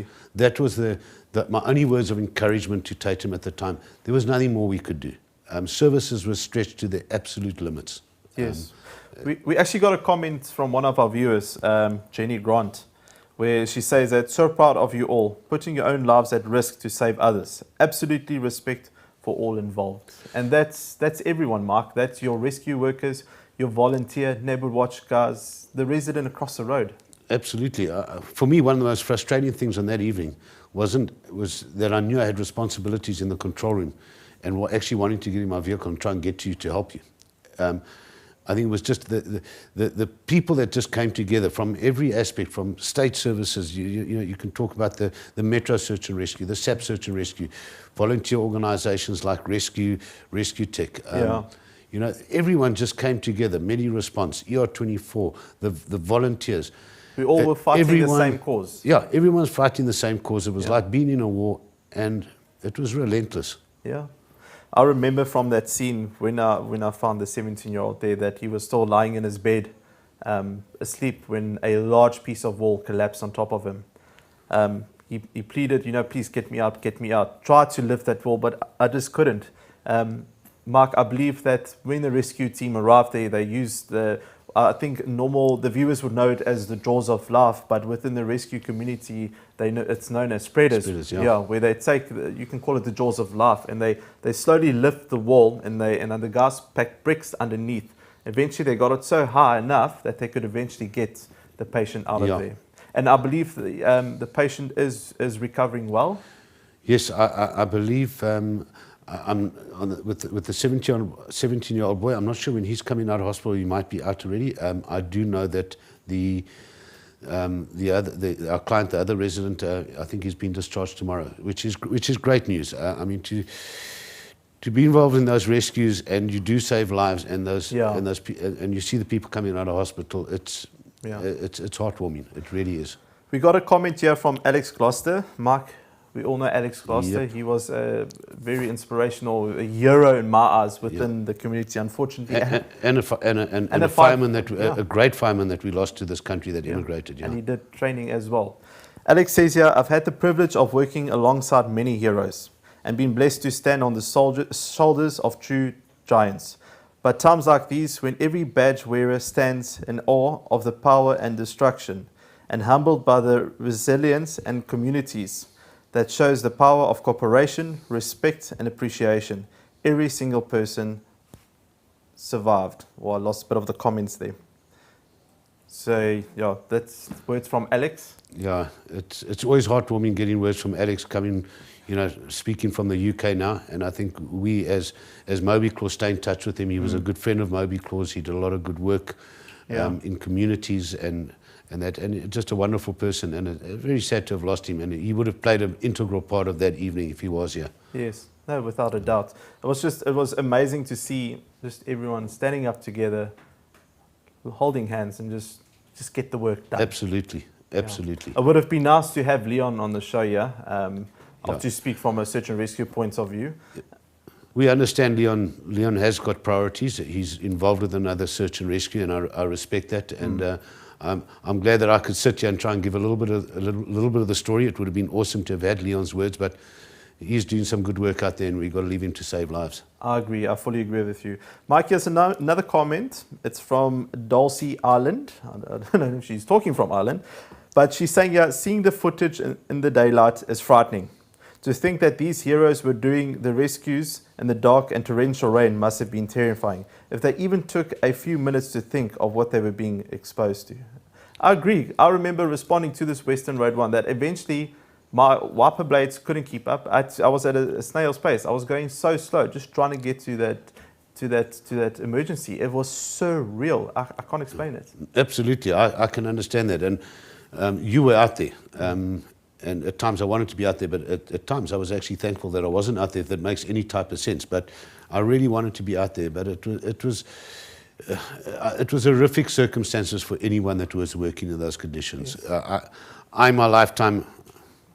my only words of encouragement to Tatum at the time. There was nothing more we could do. Services were stretched to their absolute limits. Yes. We actually got a comment from one of our viewers, Jenny Grant, where she says that, so proud of you all, putting your own lives at risk to save others. Absolutely respect for all involved. And that's everyone, Mark. That's your rescue workers, your volunteer, neighborhood watch guys, the resident across the road. Absolutely. For me, one of the most frustrating things on that evening was that I knew I had responsibilities in the control room and were actually wanting to get in my vehicle and try and get to you to help you. I think it was just the people that just came together from every aspect, from state services. You can talk about the Metro Search and Rescue, the SAP Search and Rescue, volunteer organisations like Rescue Tech. Everyone just came together. Medi Response, ER24, the volunteers. We all were fighting the same cause. Yeah, everyone was fighting the same cause. It was like being in a war, and it was relentless. Yeah. I remember from that scene when I found the 17-year-old there that he was still lying in his bed, asleep, when a large piece of wall collapsed on top of him. He pleaded, please get me out. Tried to lift that wall, but I just couldn't. Mark, I believe that when the rescue team arrived there, they used I think the viewers would know it as the jaws of life, but within the rescue community, it's known as spreaders. Where they take, you can call it the jaws of life, and they slowly lift the wall, and the guys packed bricks underneath. Eventually, they got it so high enough that they could eventually get the patient out of there. And I believe the patient is recovering well. Yes, I believe. With the 17-year-old boy, I'm not sure when he's coming out of hospital. He might be out already. I do know that our client, the other resident, I think he's been discharged tomorrow, which is great news. I mean, to be involved in those rescues, and you do save lives, and and you see the people coming out of hospital. It's heartwarming. It really is. We got a comment here from Alex Gloucester, Mark. We all know Alex Gloucester. Yep. He was a very inspirational, a hero in my eyes within the community, unfortunately. And a fireman a great fireman that we lost to this country that immigrated. And he did training as well. Alex says here, I've had the privilege of working alongside many heroes and been blessed to stand on the shoulders of true giants. But times like these, when every badge wearer stands in awe of the power and destruction, and humbled by the resilience and communities, that shows the power of cooperation, respect, and appreciation. Every single person survived. Well, I lost a bit of the comments there. So, that's words from Alex. Yeah, it's always heartwarming getting words from Alex coming, speaking from the UK now. And I think we, as Mobi Claw, stay in touch with him. He was a good friend of Mobi Claw's. He did a lot of good work in communities and just a wonderful person, and very sad to have lost him. And he would have played an integral part of that evening if he was here. Yes, no, without a doubt. It was amazing to see just everyone standing up together, holding hands, and just get the work done. Absolutely. It would have been nice to have Leon on the show here, to speak from a search and rescue point of view. We understand Leon has got priorities. He's involved with another search and rescue, and I respect that. And I'm glad that I could sit here and try and give a little bit of the story. It would have been awesome to have had Leon's words, but he's doing some good work out there, and we've got to leave him to save lives. I agree. I fully agree with you. Mike, here's another comment. It's from Dulcie Ireland. I don't know if she's talking from Ireland, but she's saying, yeah, seeing the footage in the daylight is frightening. To think that these heroes were doing the rescues in the dark and torrential rain must have been terrifying. If they even took a few minutes to think of what they were being exposed to. I agree. I remember responding to this Western Road one that eventually my wiper blades couldn't keep up. I was at a snail's pace. I was going so slow, just trying to get to that emergency. It was so real. I can't explain it. Absolutely, I can understand that. And you were out there. And at times I wanted to be out there, but at times I was actually thankful that I wasn't out there, if that makes any type of sense. But I really wanted to be out there. But it was horrific circumstances for anyone that was working in those conditions. Yes. In my lifetime,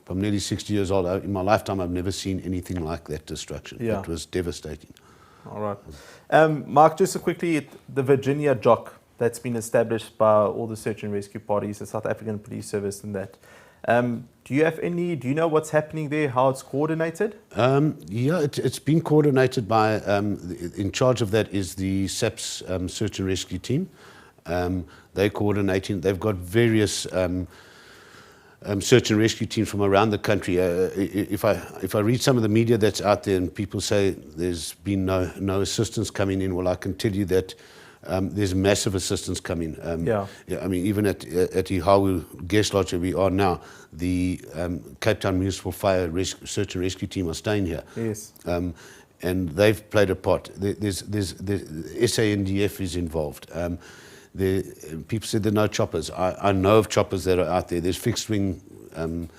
I'm nearly 60 years old. In my lifetime, I've never seen anything like that destruction. Yeah. It was devastating. All right. Mark, just quickly, the Virginia JOC that's been established by all the search and rescue parties, the South African Police Service and that. Do you know what's happening there, how it's coordinated? Yeah, it's been coordinated by, in charge of that is the SAPS search and rescue team. They're coordinating, they've got various search and rescue teams from around the country. If I read some of the media that's out there and people say there's been no assistance coming in, well, I can tell you that there's massive assistance coming. Yeah, I mean, even at Ihawu Guest Lodge where we are now, the Cape Town Municipal Fire Search and Rescue team are staying here. Yes. And they've played a part. There's SANDF is involved. People said there are no choppers. I know of choppers that are out there. There's fixed wing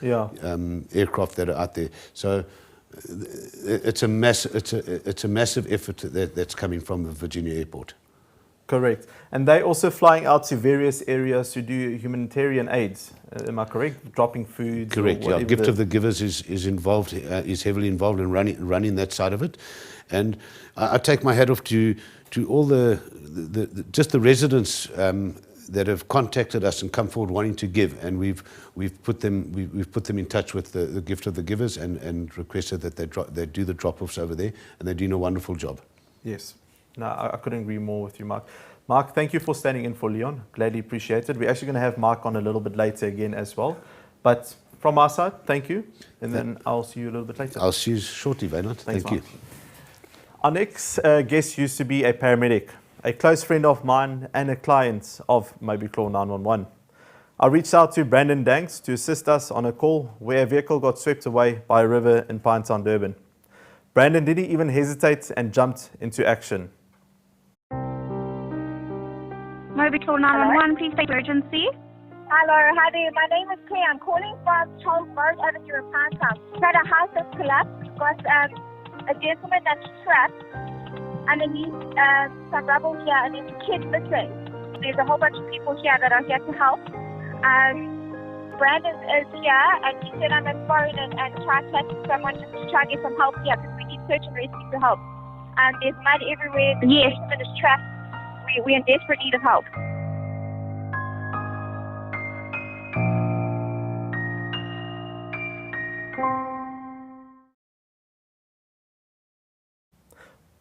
aircraft that are out there. So it's a massive effort that's coming from the Virginia airport. Correct. And they're also flying out to various areas to do humanitarian aids. Am I correct? Dropping food. Correct. Yeah. Gift of the Givers is involved. Is heavily involved in running that side of it. And I take my hat off to all just the residents that have contacted us and come forward wanting to give, and we've put them in touch with the Gift of the Givers and requested that they do the drop-offs over there, and they're doing a wonderful job. Yes. No, I couldn't agree more with you, Mark. Mark, thank you for standing in for Leon. Gladly appreciated. We're actually going to have Mark on a little bit later again as well. But from our side, thank you. And then I'll see you a little bit later. I'll see you shortly, Wynand. Thank you. Our next guest used to be a paramedic, a close friend of mine and a client of Mobi 911. I reached out to Brandon Danks to assist us on a call where a vehicle got swept away by a river in Pinetown, Durban. Brandon didn't even hesitate and jumped into action. Mobi 911, please take emergency. Hello, hi there. My name is Claire. I'm calling from Charles Road Avenue in Pinetown. We had a house that's collapsed. We've got a gentleman that's trapped underneath some rubble here, and there's a kid missing. There's a whole bunch of people here that are here to help. Brandon is here, and he said I'm going to phone and try to catch someone just to try and get some help here because we need search and rescue to help. There's mud everywhere. The gentleman is trapped. We're in desperate need of help.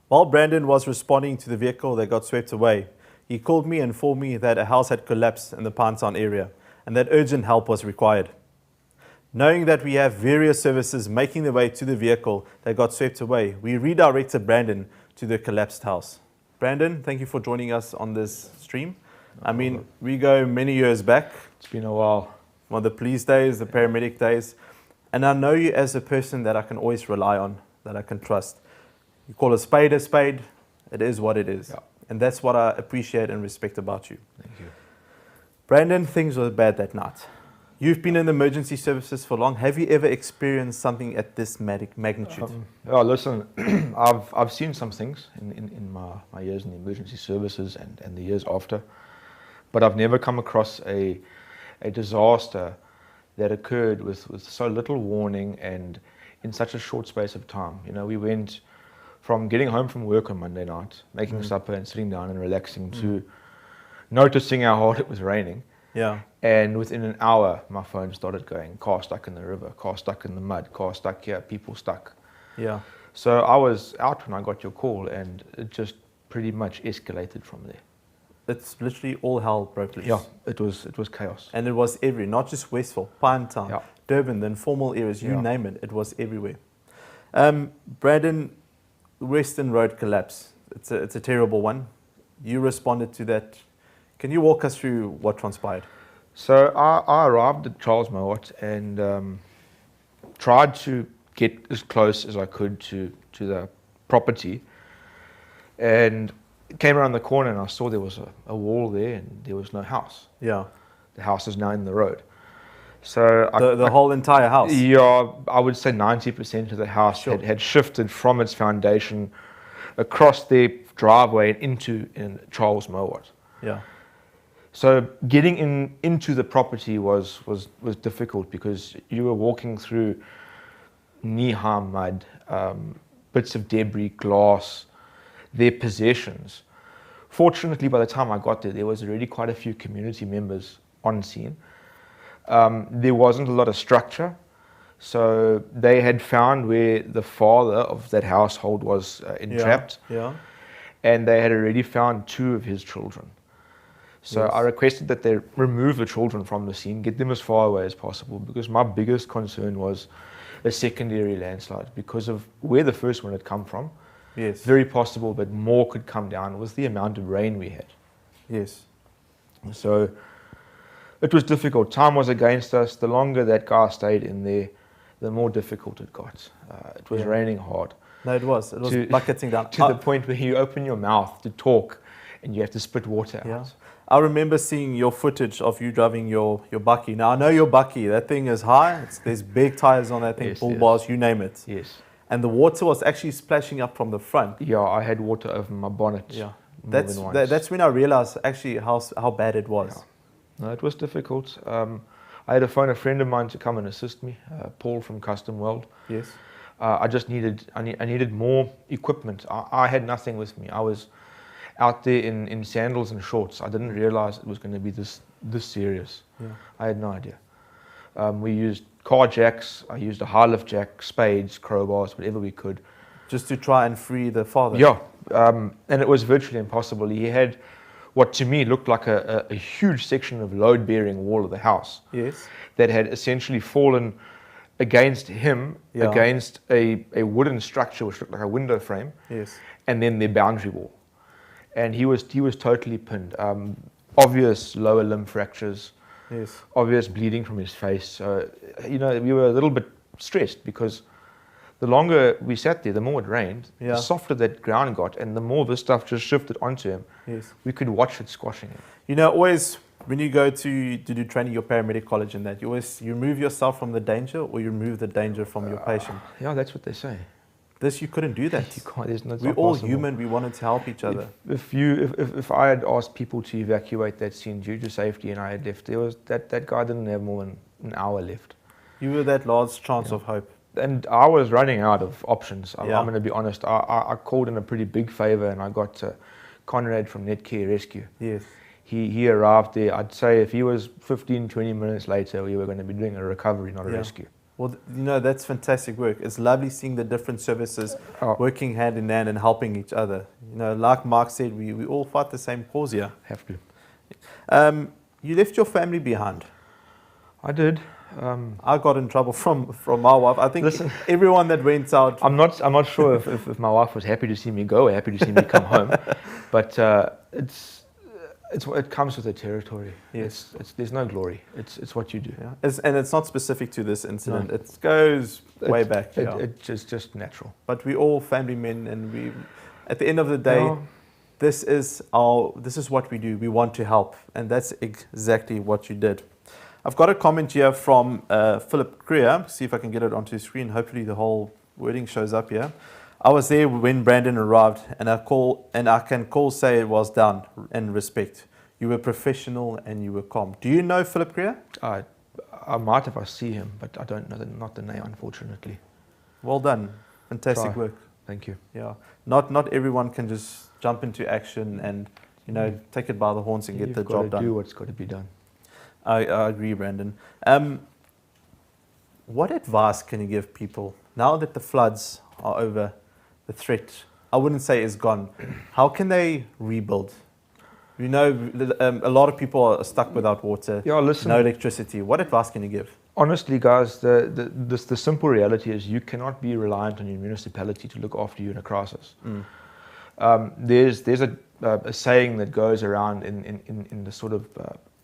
While Brandon was responding to the vehicle that got swept away, he called me and informed me that a house had collapsed in the Pinetown area and that urgent help was required. Knowing that we have various services making their way to the vehicle that got swept away, we redirected Brandon to the collapsed house. Brandon, thank you for joining us on this stream. I mean, we go many years back. It's been a while. Well, the police days, the paramedic days. And I know you as a person that I can always rely on, that I can trust. You call a spade, it is what it is. Yeah. And that's what I appreciate and respect about you. Thank you. Brandon, things were bad that night. You've been in the emergency services for long. Have you ever experienced something at this magnitude? Listen, I've seen some things in my years in the emergency services and the years after, but I've never come across a disaster that occurred with so little warning and in such a short space of time. You know, we went From getting home from work on Monday night, making supper and sitting down and relaxing to noticing how hard it was raining. Yeah. And within an hour, my phone started going, car stuck in the river, car stuck in the mud, car stuck here, people stuck. Yeah. So I was out when I got your call, and it just pretty much escalated from there. It's literally all hell broke loose. Yeah, it was chaos. And it was everywhere, not just Westville, Pinetown, Durban, the informal areas, you name it, it was everywhere. Brandon, Western Road collapse. It's a terrible one. You responded to that. Can you walk us through what transpired? So I arrived at Charles Mowat and tried to get as close as I could to the property, and came around the corner and I saw there was a wall there and there was no house. Yeah. The house is now in the road. So the whole entire house? Yeah, I would say 90% of the house had shifted from its foundation across their driveway and into Charles Mowat. Yeah. So getting into the property was difficult because you were walking through knee-high mud, bits of debris, glass, their possessions. Fortunately, by the time I got there was already quite a few community members on scene. There wasn't a lot of structure, so they had found where the father of that household was entrapped, and they had already found 2 of his children. So I requested that they remove the children from the scene, get them as far away as possible, because my biggest concern was a secondary landslide because of where the first one had come from. Yes. Very possible that more could come down with the amount of rain we had. Yes. So it was difficult. Time was against us. The longer that guy stayed in there, the more difficult it got. It was raining hard. No, it was. It was bucketing down. To the point where you open your mouth to talk and you have to spit water out. I remember seeing your footage of you driving your bakkie. Now, I know your bakkie. That thing is high. There's big tires on that thing, Yes, bull bars, you name it. Yes. And the water was actually splashing up from the front. Yeah, I had water over my bonnet. Yeah. More That's when I realized actually how bad it was. Yeah. No, it was difficult. I had to phone a friend of mine to come and assist me, Paul from Custom World. Yes. I needed more equipment. I had nothing with me. I was out there in sandals and shorts. I didn't realize it was going to be this serious. Yeah. I had no idea. We used car jacks. I used a high lift jack, spades, crowbars, whatever we could. Just to try and free the father? Yeah, and it was virtually impossible. He had what to me looked like a huge section of load-bearing wall of the house. Yes. That had essentially fallen against him, against a wooden structure which looked like a window frame. Yes. And then their boundary wall. And he was totally pinned. Obvious lower limb fractures. Yes. Obvious bleeding from his face. So, we were a little bit stressed because the longer we sat there, the more it rained, the softer that ground got, and the more this stuff just shifted onto him. Yes. We could watch it squashing him. Always when you go to do training, your paramedic college and that, you remove yourself from the danger, or you remove the danger from your patient. Yeah, that's what they say. You couldn't do that. You can't. We're all human. We wanted to help each other. If I had asked people to evacuate that scene due to safety and I had left, that guy didn't have more than an hour left. You were that last chance of hope. And I was running out of options. I'm going to be honest. I called in a pretty big favor and I got Conrad from Netcare Rescue. Yes. He arrived there. I'd say if he was 15, 20 minutes later, we were going to be doing a recovery, not a rescue. Well, that's fantastic work. It's lovely seeing the different services working hand in hand and helping each other. Like Mark said, we all fight the same cause here. Have to. You left your family behind. I did. I got in trouble from my wife. I think everyone that went out. I'm not sure if my wife was happy to see me go or happy to see me come home, but it comes with the territory. Yes. There's no glory. It's what you do. Yeah. And it's not specific to this incident. No. It goes way back. It's just natural. But we're all family men, and at the end of the day, this is what we do. We want to help, and that's exactly what you did. I've got a comment here from Philip Creer. See if I can get it onto the screen. Hopefully the whole wording shows up here. I was there when Brandon arrived, and I can say it was done in respect. You were professional and you were calm. Do you know Philip Creer? I might if I see him, but I don't know not the name, unfortunately. Well done. Fantastic work. Thank you. Yeah, not everyone can just jump into action and take it by the horns and get the job done. Do what's got to be done. I agree, Brandon. What advice can you give people now that the floods are over, the threat, I wouldn't say is gone? How can they rebuild? A lot of people are stuck without water, no electricity. What advice can you give? Honestly, guys, the simple reality is you cannot be reliant on your municipality to look after you in a crisis. There's a saying that goes around in the sort of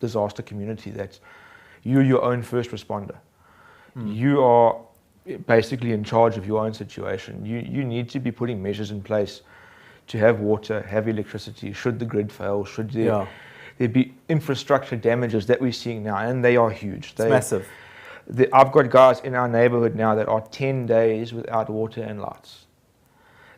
disaster community that you're your own first responder. You are basically in charge of your own situation. You need to be putting measures in place to have water, have electricity, should the grid fail, should there be infrastructure damages that we're seeing now, and they are huge. It's massive. I've got guys in our neighborhood now that are 10 days without water and lights.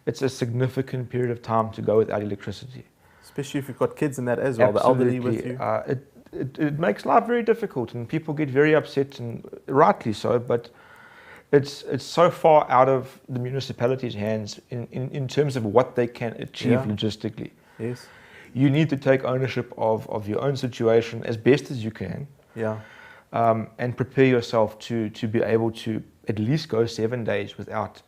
It's a significant period of time to go without electricity. Especially if you've got kids in that as well, Absolutely. The elderly with you. It makes life very difficult, and people get very upset, and rightly so, but it's so far out of the municipality's hands in terms of what they can achieve logistically. Yes. You need to take ownership of your own situation as best as you can. Yeah. And prepare yourself to be able to at least go 7 days without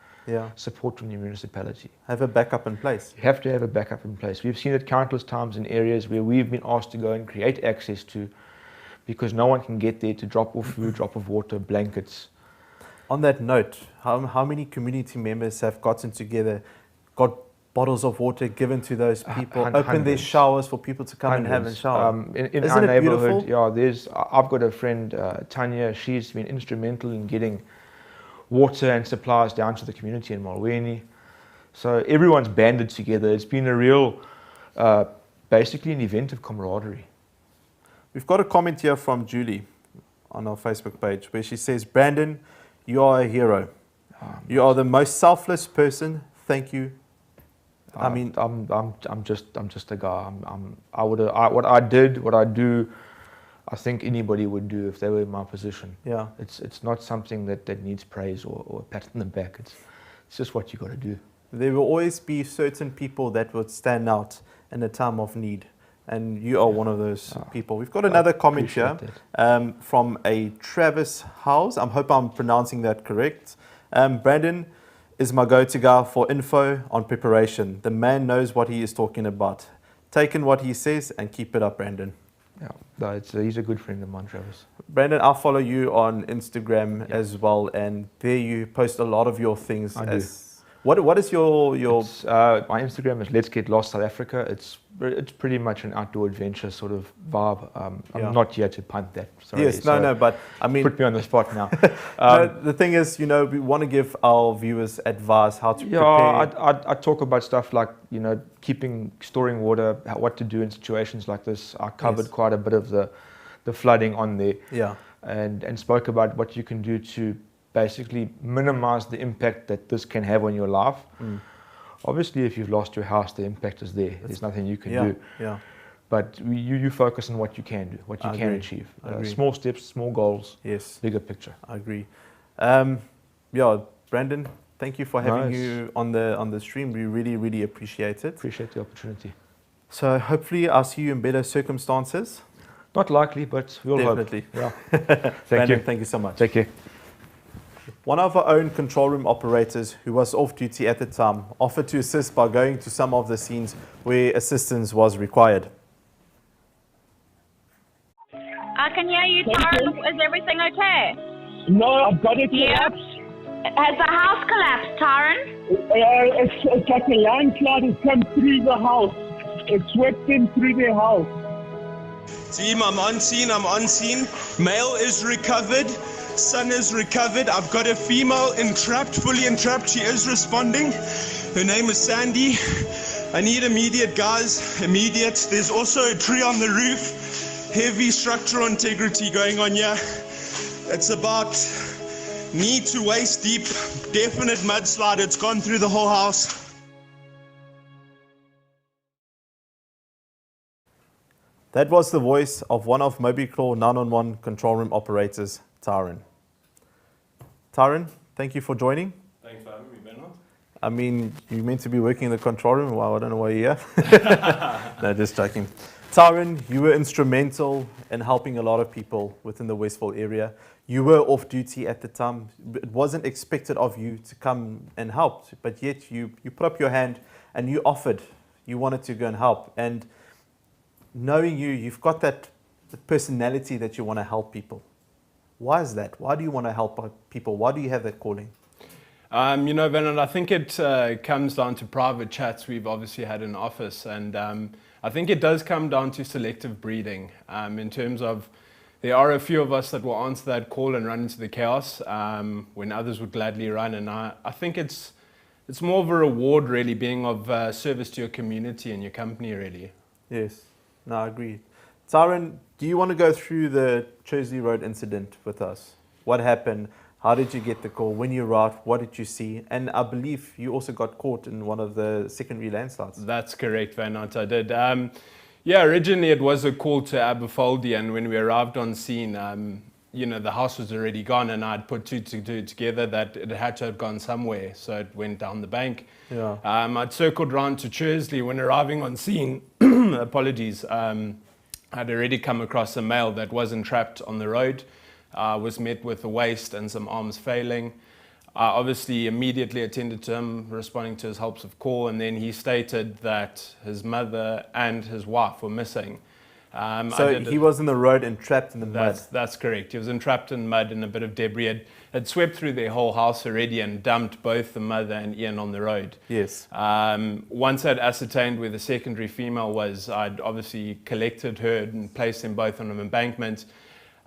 support from your municipality. Have a backup in place. You have to have a backup in place. We've seen it countless times in areas where we've been asked to go and create access to, because no one can get there to drop off food, drop off water, blankets. On that note, how many community members have gotten together, got bottles of water given to those people, opened their showers for people to come and have a shower? In our neighborhood, I've got a friend, Tanya, she's been instrumental in getting water and supplies down to the community in Malweni. So everyone's banded together. It's been a real, basically an event of camaraderie. We've got a comment here from Julie on our Facebook page where she says, Brandon, you are a hero. You are the most selfless person. Thank you. I mean, I'm just a guy. What I do, I think anybody would do if they were in my position. Yeah. It's not something that needs praise or a pat on the back. It's just what you got to do. There will always be certain people that would stand out in a time of need, and you are one of those people. We've got another comment here from a Travis House. I hope I'm pronouncing that correct. Brandon is my go-to guy for info on preparation. The man knows what he is talking about. Take in what he says and keep it up, Brandon. Yeah, he's a good friend of mine, Travis. Brandon, I'll follow you on Instagram as well, and there you post a lot of your things. I do. What is your? My Instagram is Let's Get Lost South Africa. It's pretty much an outdoor adventure sort of vibe. I'm not here to punt that. Sorry. Yes, no, but I mean, put me on the spot now. No, the thing is, we want to give our viewers advice how to prepare. I talk about stuff like storing water, what to do in situations like this. I covered quite a bit of the flooding on there. Yeah, and spoke about what you can do to basically minimize the impact that this can have on your life. Obviously, if you've lost your house, the impact is there. There's nothing you can do. Yeah. But you focus on what you can do, what you can achieve. Small steps, small goals, bigger picture. I agree. Brandon, thank you for having you on the stream. We really, really appreciate it. Appreciate the opportunity. So hopefully I'll see you in better circumstances. Not likely, but we'll Definitely. hope. Yeah. Brandon, thank you so much. Take care. One of our own control room operators who was off duty at the time offered to assist by going to some of the scenes where assistance was required. I can hear you, Tara. Is everything okay? No, I've got it collapsed. Has the house collapsed, Taran? It's like a landslide has come through the house. It swept in through the house. Team, I'm on scene. Male is recovered. Son is recovered. I've got a female fully entrapped. She is responding. Her name is Sandy. I need immediate, guys. Immediate. There's also a tree on the roof. Heavy structural integrity going on here. It's about knee to waist deep. Definite mudslide. It's gone through the whole house. That was the voice of one of Mobi Claw 911 control room operators, Taran. Taran, thank you for joining. Thanks for having me, I mean, you're meant to be working in the control room. Wow, I don't know why you're here. No, just joking. Tyron, you were instrumental in helping a lot of people within the Westville area. You were off duty at the time. It wasn't expected of you to come and help, but yet you put up your hand and you offered. You wanted to go and help. And knowing you've got that personality that you want to help people. Why is that? Why do you want to help people? Why do you have that calling? You know, Wynand, I think it comes down to private chats we've obviously had in office, and I think it does come down to selective breeding in terms of there are a few of us that will answer that call and run into the chaos when others would gladly run, and I think it's more of a reward really being of service to your community and your company really. Yes, no, I agree. Tyron, do you want to go through the Chesley Road incident with us? What happened? How did you get the call? When you arrived, what did you see? And I believe you also got caught in one of the secondary landslides. That's correct, Wynand, I did. Yeah, originally it was a call to Aberfoldy, and when we arrived on scene, you know, the house was already gone, and I'd put two together that it had to have gone somewhere, so it went down the bank. Yeah. I'd circled round to Chesley when arriving on scene. Apologies. I'd already come across a male that was entrapped on the road. Was met with a waist and some arms failing. Obviously immediately attended to him, responding to his helps of call, and then he stated that his mother and his wife were missing. So he was in the road and trapped in the mud? That's correct. He was entrapped in mud and a bit of debris. Had swept through their whole house already and dumped both the mother and Ian on the road. Yes. Once I'd ascertained where the secondary female was, I'd obviously collected her and placed them both on an embankment.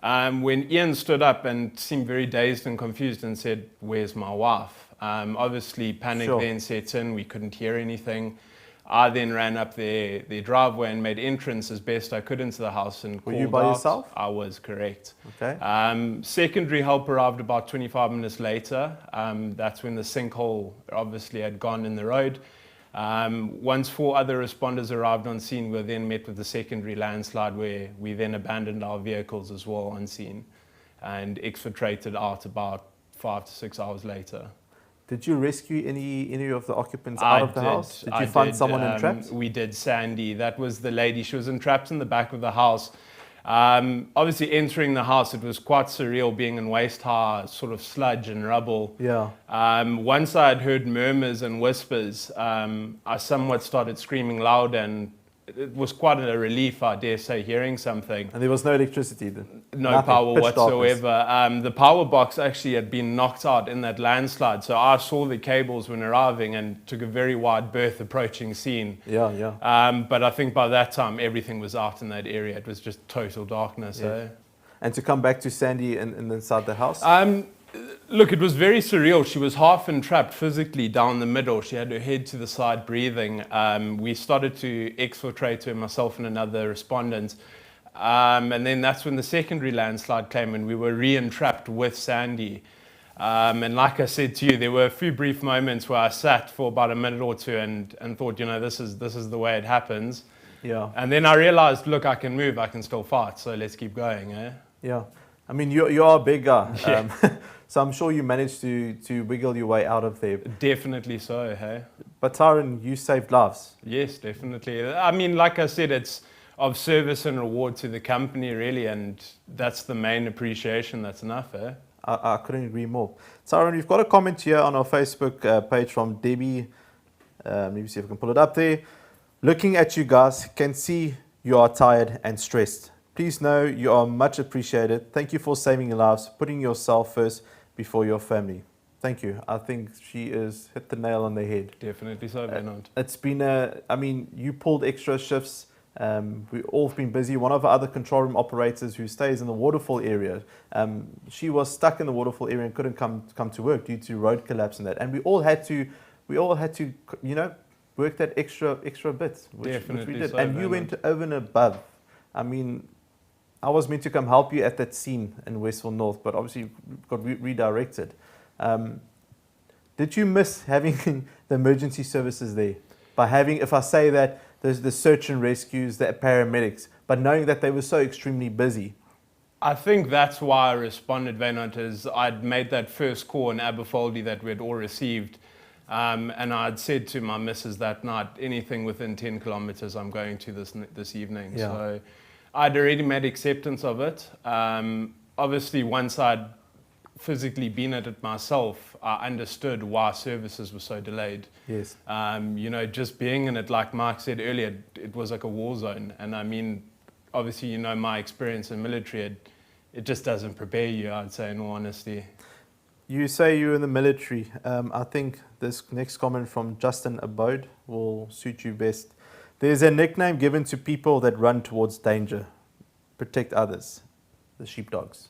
When Ian stood up and seemed very dazed and confused and said, "Where's my wife?" Obviously panic then set in, we couldn't hear anything. I then ran up their driveway and made entrance as best I could into the house and called out. Were you by yourself? I was, correct. Okay. Secondary help arrived about 25 minutes later. That's when the sinkhole obviously had gone in the road. Once 4 other responders arrived on scene, we were then met with the secondary landslide, where we then abandoned our vehicles as well on scene and exfiltrated out about 5 to 6 hours later. Did you rescue any of the occupants out of the house? Did you find someone entrapped? We did. Sandy, that was the lady. She was entrapped in the back of the house. Obviously entering the house, it was quite surreal being in waist-high sort of sludge and rubble. Yeah. Once I had heard murmurs and whispers, I somewhat started screaming loud, and it was quite a relief, I dare say, hearing something. And there was no electricity then? No power whatsoever. The power box actually had been knocked out in that landslide, so I saw the cables when arriving and took a very wide berth approaching scene. Yeah, yeah. But I think by that time everything was out in that area. It was just total darkness. Yeah. Eh? And to come back to Sandy and inside the house? Look, it was very surreal. She was half entrapped physically down the middle. She had her head to the side breathing. We started to exfiltrate her, myself and another respondent. And then that's when the secondary landslide came and we were re-entrapped with Sandy. And like I said to you, there were a few brief moments where I sat for about a minute or two and thought, you know, this is the way it happens. Yeah. And then I realized, look, I can move, I can still fight, so let's keep going. Eh? Yeah. I mean, you are a big guy. Yeah. So I'm sure you managed to wiggle your way out of there. Definitely so, hey. But Tyron, you saved lives. Yes, definitely. I mean, like I said, it's of service and reward to the company, really, and that's the main appreciation. That's enough, eh? I couldn't agree more. Tyron, we've got a comment here on our Facebook page from Debbie. Let me see if I can pull it up there. Looking at you guys, can see you are tired and stressed. Please know you are much appreciated. Thank you for saving lives, putting yourself first before your family. Thank you. I think she has hit the nail on the head. Definitely so, Wynand. It's been I mean, you pulled extra shifts. We've all been busy. One of our other control room operators who stays in the Waterfall area, she was stuck in the Waterfall area and couldn't come to work due to road collapse and that. And we all had to, you know, work that extra bit, which we did. So, and you went over and above. I mean, I was meant to come help you at that scene in Westville North, but obviously got redirected. Did you miss having the emergency services there? By having, if I say that, there's the search and rescues, the paramedics, but knowing that they were so extremely busy. I think that's why I responded, Wynand, is I'd made that first call in Aberfoldy that we had all received. And I'd said to my missus that night, anything within 10 kilometers I'm going to this evening. Yeah. So I'd already made acceptance of it. Obviously, once I'd physically been at it myself, I understood why services were so delayed. Yes. You know, just being in it, like Mike said earlier, it was like a war zone. And I mean, obviously, you know, my experience in military, it just doesn't prepare you, I'd say, in all honesty. You say you're in the military. I think this next comment from Justin Abode will suit you best. There's a nickname given to people that run towards danger, protect others, the sheepdogs.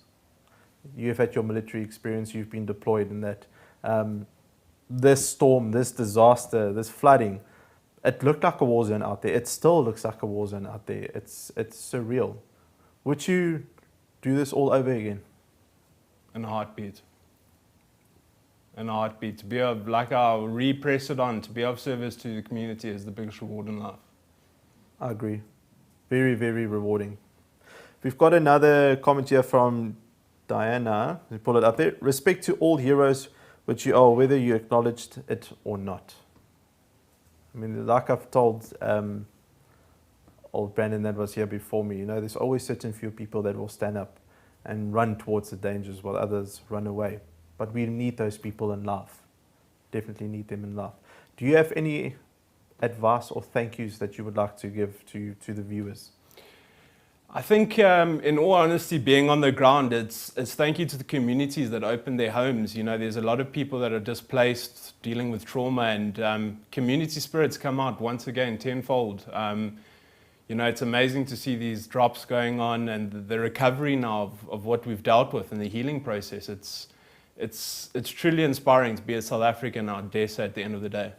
You've had your military experience, you've been deployed in that. This storm, this disaster, this flooding, it looked like a war zone out there. It still looks like a war zone out there. It's surreal. Would you do this all over again? In a heartbeat. In a heartbeat. To be of, like I'll repress it on, to be of service to the community is the biggest reward in life. I agree. Very, very rewarding. We've got another comment here from Diana. Let me pull it up there. Respect to all heroes which you are, whether you acknowledged it or not. I mean, like I've told old Brandon that was here before me, you know, there's always certain few people that will stand up and run towards the dangers while others run away. But we need those people in life. Definitely need them in life. Do you have any advice or thank yous that you would like to give to the viewers? I think, in all honesty, being on the ground, it's thank you to the communities that open their homes. You know, there's a lot of people that are displaced, dealing with trauma, and community spirits come out once again tenfold. You know, it's amazing to see these drops going on and the recovery now of what we've dealt with and the healing process. It's truly inspiring to be a South African, I dare say, at the end of the day.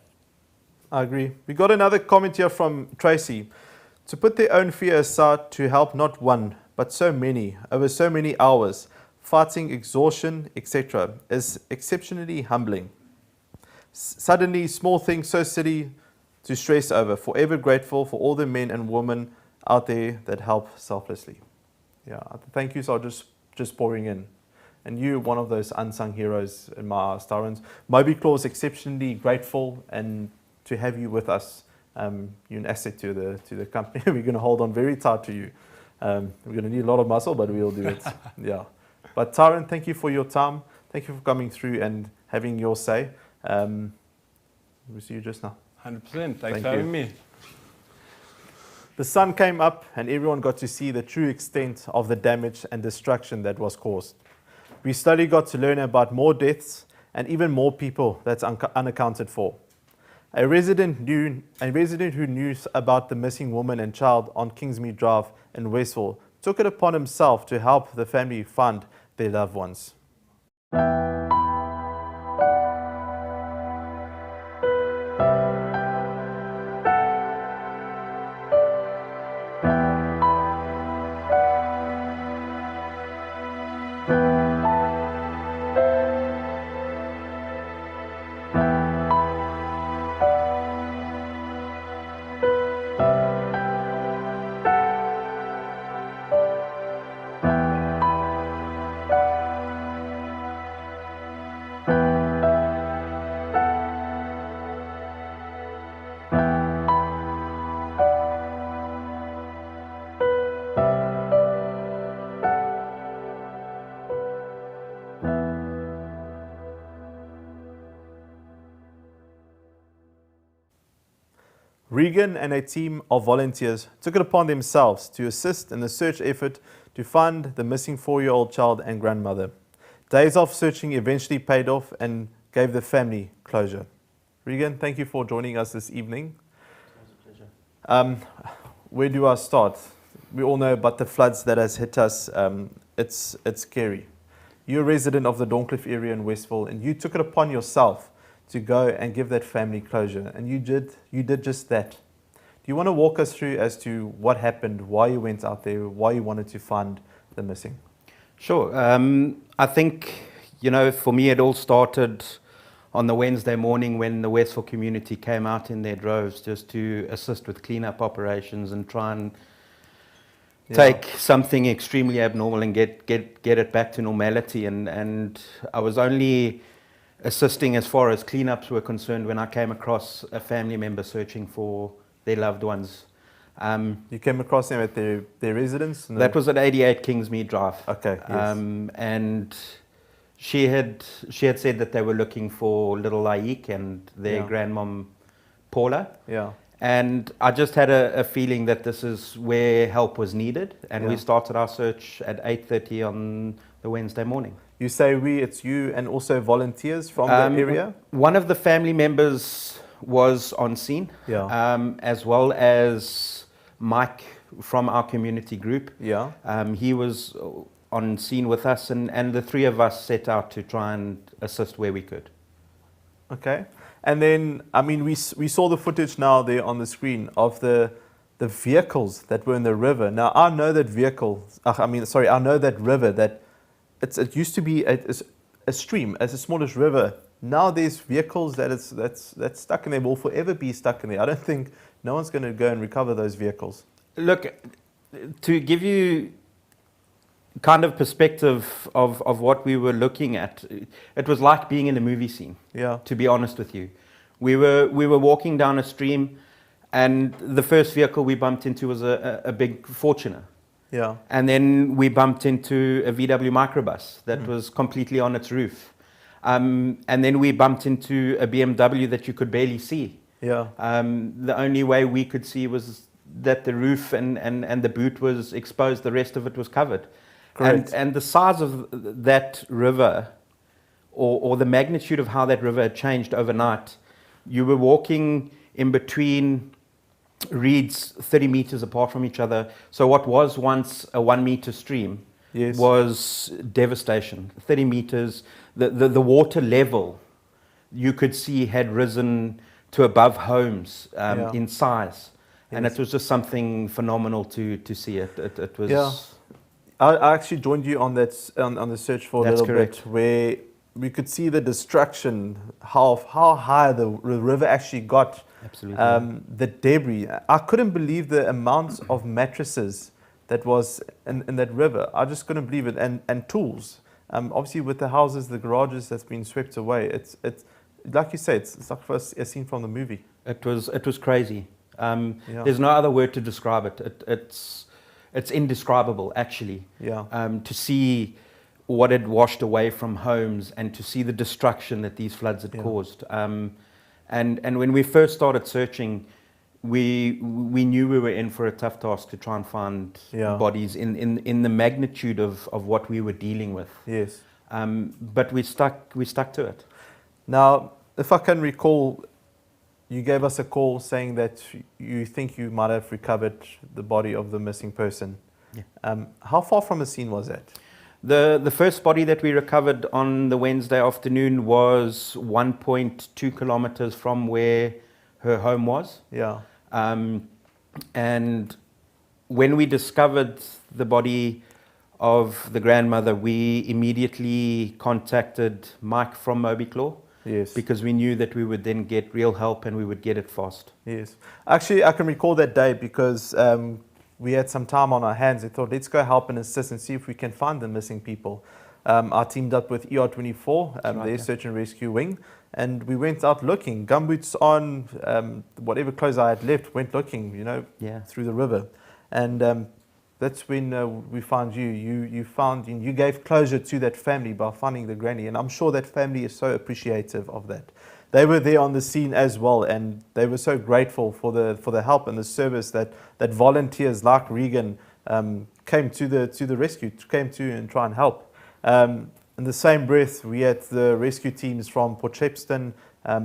I agree. We got another comment here from Tracy. To put their own fear aside to help not one, but so many, over so many hours, fighting exhaustion, etc., is exceptionally humbling. Suddenly, small things so silly to stress over. Forever grateful for all the men and women out there that help selflessly. Yeah, thank yous are just pouring in. And you're one of those unsung heroes in my eyes, Tyrone. Mobi Claw is exceptionally grateful and to have you with us. You're an asset to the company. We're going to hold on very tight to you. We're going to need a lot of muscle, but we'll do it. Yeah. But Tyrone, thank you for your time. Thank you for coming through and having your say. We'll see you just now. 100%. Thanks for having me. The sun came up and everyone got to see the true extent of the damage and destruction that was caused. We slowly got to learn about more deaths and even more people that's unaccounted for. A resident who knew about the missing woman and child on Kingsmead Drive in Westville took it upon himself to help the family find their loved ones. Regan and a team of volunteers took it upon themselves to assist in the search effort to find the missing 4-year-old child and grandmother. Days of searching eventually paid off and gave the family closure. Regan, thank you for joining us this evening. It was a pleasure. Where do I start? We all know about the floods that has hit us. It's scary. You're a resident of the Dorncliffe area in Westville, and you took it upon yourself to go and give that family closure, and you did just that. Do you want to walk us through as to what happened, why you went out there, why you wanted to find the missing? Sure. I think, you know, for me it all started on the Wednesday morning when the Westville community came out in their droves just to assist with cleanup operations and try and take something extremely abnormal and get it back to normality. And I was only assisting as far as cleanups were concerned when I came across a family member searching for their loved ones. You came across them at their residence? That was at 88 Kingsmead Drive. Okay, yes. And she had said that they were looking for little Laik and their grandmom Paula. Yeah. And I just had a feeling that this is where help was needed, and we started our search at 8:30 on the Wednesday morning. You say we, it's you and also volunteers from the area? One of the family members was on scene, as well as Mike from our community group. Yeah. He was on scene with us, and the three of us set out to try and assist where we could. Okay. And then, I mean, we saw the footage now there on the screen of the vehicles that were in the river. Now, I know that I know that river, that it used to be a stream, as the smallest river. Now there's vehicles that's stuck in there, will forever be stuck in there. I don't think no one's going to go and recover those vehicles. Look, to give you kind of perspective of what we were looking at, it was like being in a movie scene. Yeah. To be honest with you, we were walking down a stream, and the first vehicle we bumped into was a big Fortuner. Yeah. And then we bumped into a VW microbus that was completely on its roof. And then we bumped into a BMW that you could barely see. Yeah. The only way we could see was that the roof and the boot was exposed. The rest of it was covered. And the size of that river, or the magnitude of how that river had changed overnight, you were walking in between reeds 30 meters apart from each other. So what was once a 1 meter stream was devastation. 30 meters, the water level you could see had risen to above homes in size. And it was just something phenomenal to see it. It was... Yeah. I actually joined you on that on the search for a little bit, where we could see the destruction, how high the river actually got. Absolutely. The debris. I couldn't believe the amount of mattresses that was in that river. I just couldn't believe it. And tools. Obviously, with the houses, the garages that's been swept away. It's like you say, it's like a scene from the movie. It was crazy. There's no other word to describe it. It's indescribable, actually. Yeah. To see what had washed away from homes and to see the destruction that these floods had caused. And when we first started searching, we knew we were in for a tough task to try and find bodies in the magnitude of what we were dealing with. Yes. But we stuck to it. Now, if I can recall, you gave us a call saying that you think you might have recovered the body of the missing person. Yeah. How far from the scene was that? The first body that we recovered on the Wednesday afternoon was 1.2 kilometers from where her home was. Yeah. And when we discovered the body of the grandmother, we immediately contacted Mike from Mobi. Yes. Because we knew that we would then get real help and we would get it fast. Yes. Actually, I can recall that day because we had some time on our hands. We thought, let's go help and assist and see if we can find the missing people. I teamed up with ER24, their search and rescue wing, and we went out looking, gumboots on, whatever clothes I had left, went looking, through the river. And that's when we found you. You gave closure to that family by finding the granny, and I'm sure that family is so appreciative of that. They were there on the scene as well, and they were so grateful for the help and the service that volunteers like Regan came to the rescue, came to and try and help. In the same breath, we had the rescue teams from Port Shepstone.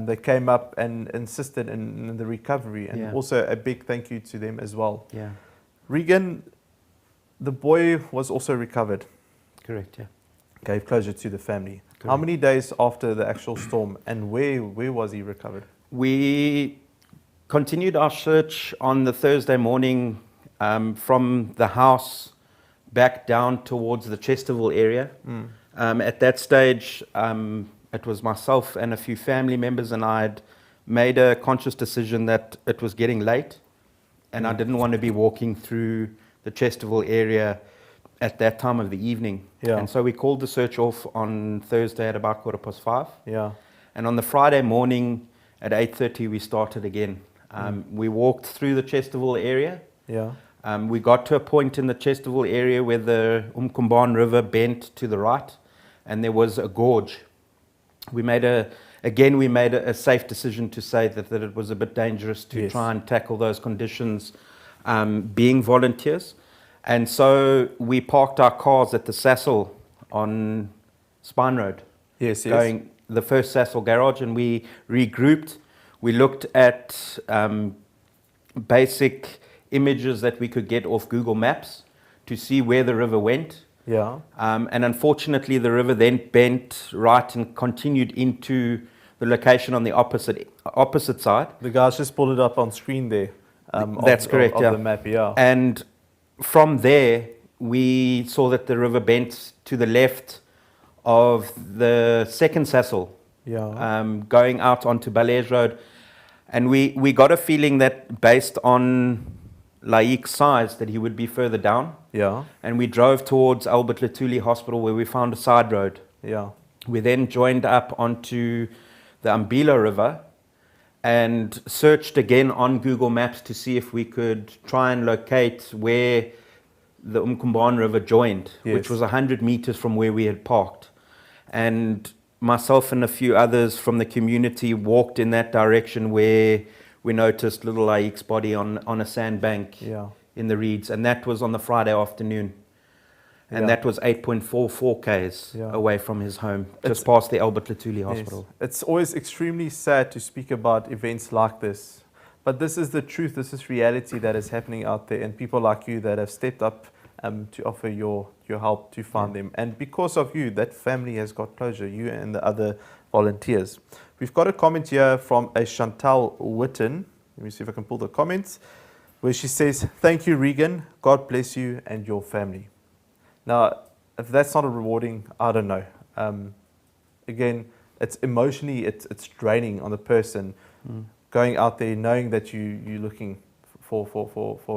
They came up and assisted in the recovery, and also a big thank you to them as well. Yeah. Regan, the boy was also recovered. Correct, yeah. Gave closure to the family. Correct. How many days after the actual storm, and where was he recovered? We continued our search on the Thursday morning from the house back down towards the Chesterville area. At that stage, it was myself and a few family members, and I had made a conscious decision that it was getting late, and I didn't want to be walking through the Chesterville area at that time of the evening. Yeah. And so we called the search off on Thursday at about 5:15. Yeah. And on the Friday morning at 8:30 we started again. We walked through the Chesterville area. Yeah. We got to a point in the Chesterville area where the Umkumban River bent to the right, and there was a gorge. We made a safe decision to say that it was a bit dangerous to try and tackle those conditions, being volunteers. And so we parked our cars at the Sasol on Spine Road. Yes. Going the first Sasol garage, and we regrouped. We looked at basic images that we could get off Google Maps to see where the river went. Yeah. And unfortunately, the river then bent right and continued into the location on the opposite side. The guys just pulled it up on screen there. That's correct, of the map, yeah. And from there, we saw that the river bent to the left of the second Sasol, going out onto Balez Road. And we got a feeling that based on Laik's size, that he would be further down. Yeah. And we drove towards Albert Lutuli Hospital, where we found a side road. Yeah. We then joined up onto the Umbila River and searched again on Google Maps to see if we could try and locate where the Umkumban River joined, which was 100 meters from where we had parked. And myself and a few others from the community walked in that direction, where we noticed little Laik's body on a sandbank in the reeds. And that was on the Friday afternoon. And that was 8.44 k's away from his home, just past the Albert Lutuli Hospital. It's always extremely sad to speak about events like this. But this is the truth, this is reality that is happening out there, and people like you that have stepped up to offer your help to find them. And because of you, that family has got closure, you and the other volunteers. We've got a comment here from a Chantal Witten. Let me see if I can pull the comments, where she says, "Thank you, Regan. God bless you and your family." Now, if that's not a rewarding, I don't know. Again, it's emotionally, it's draining on the person going out there knowing that you're looking for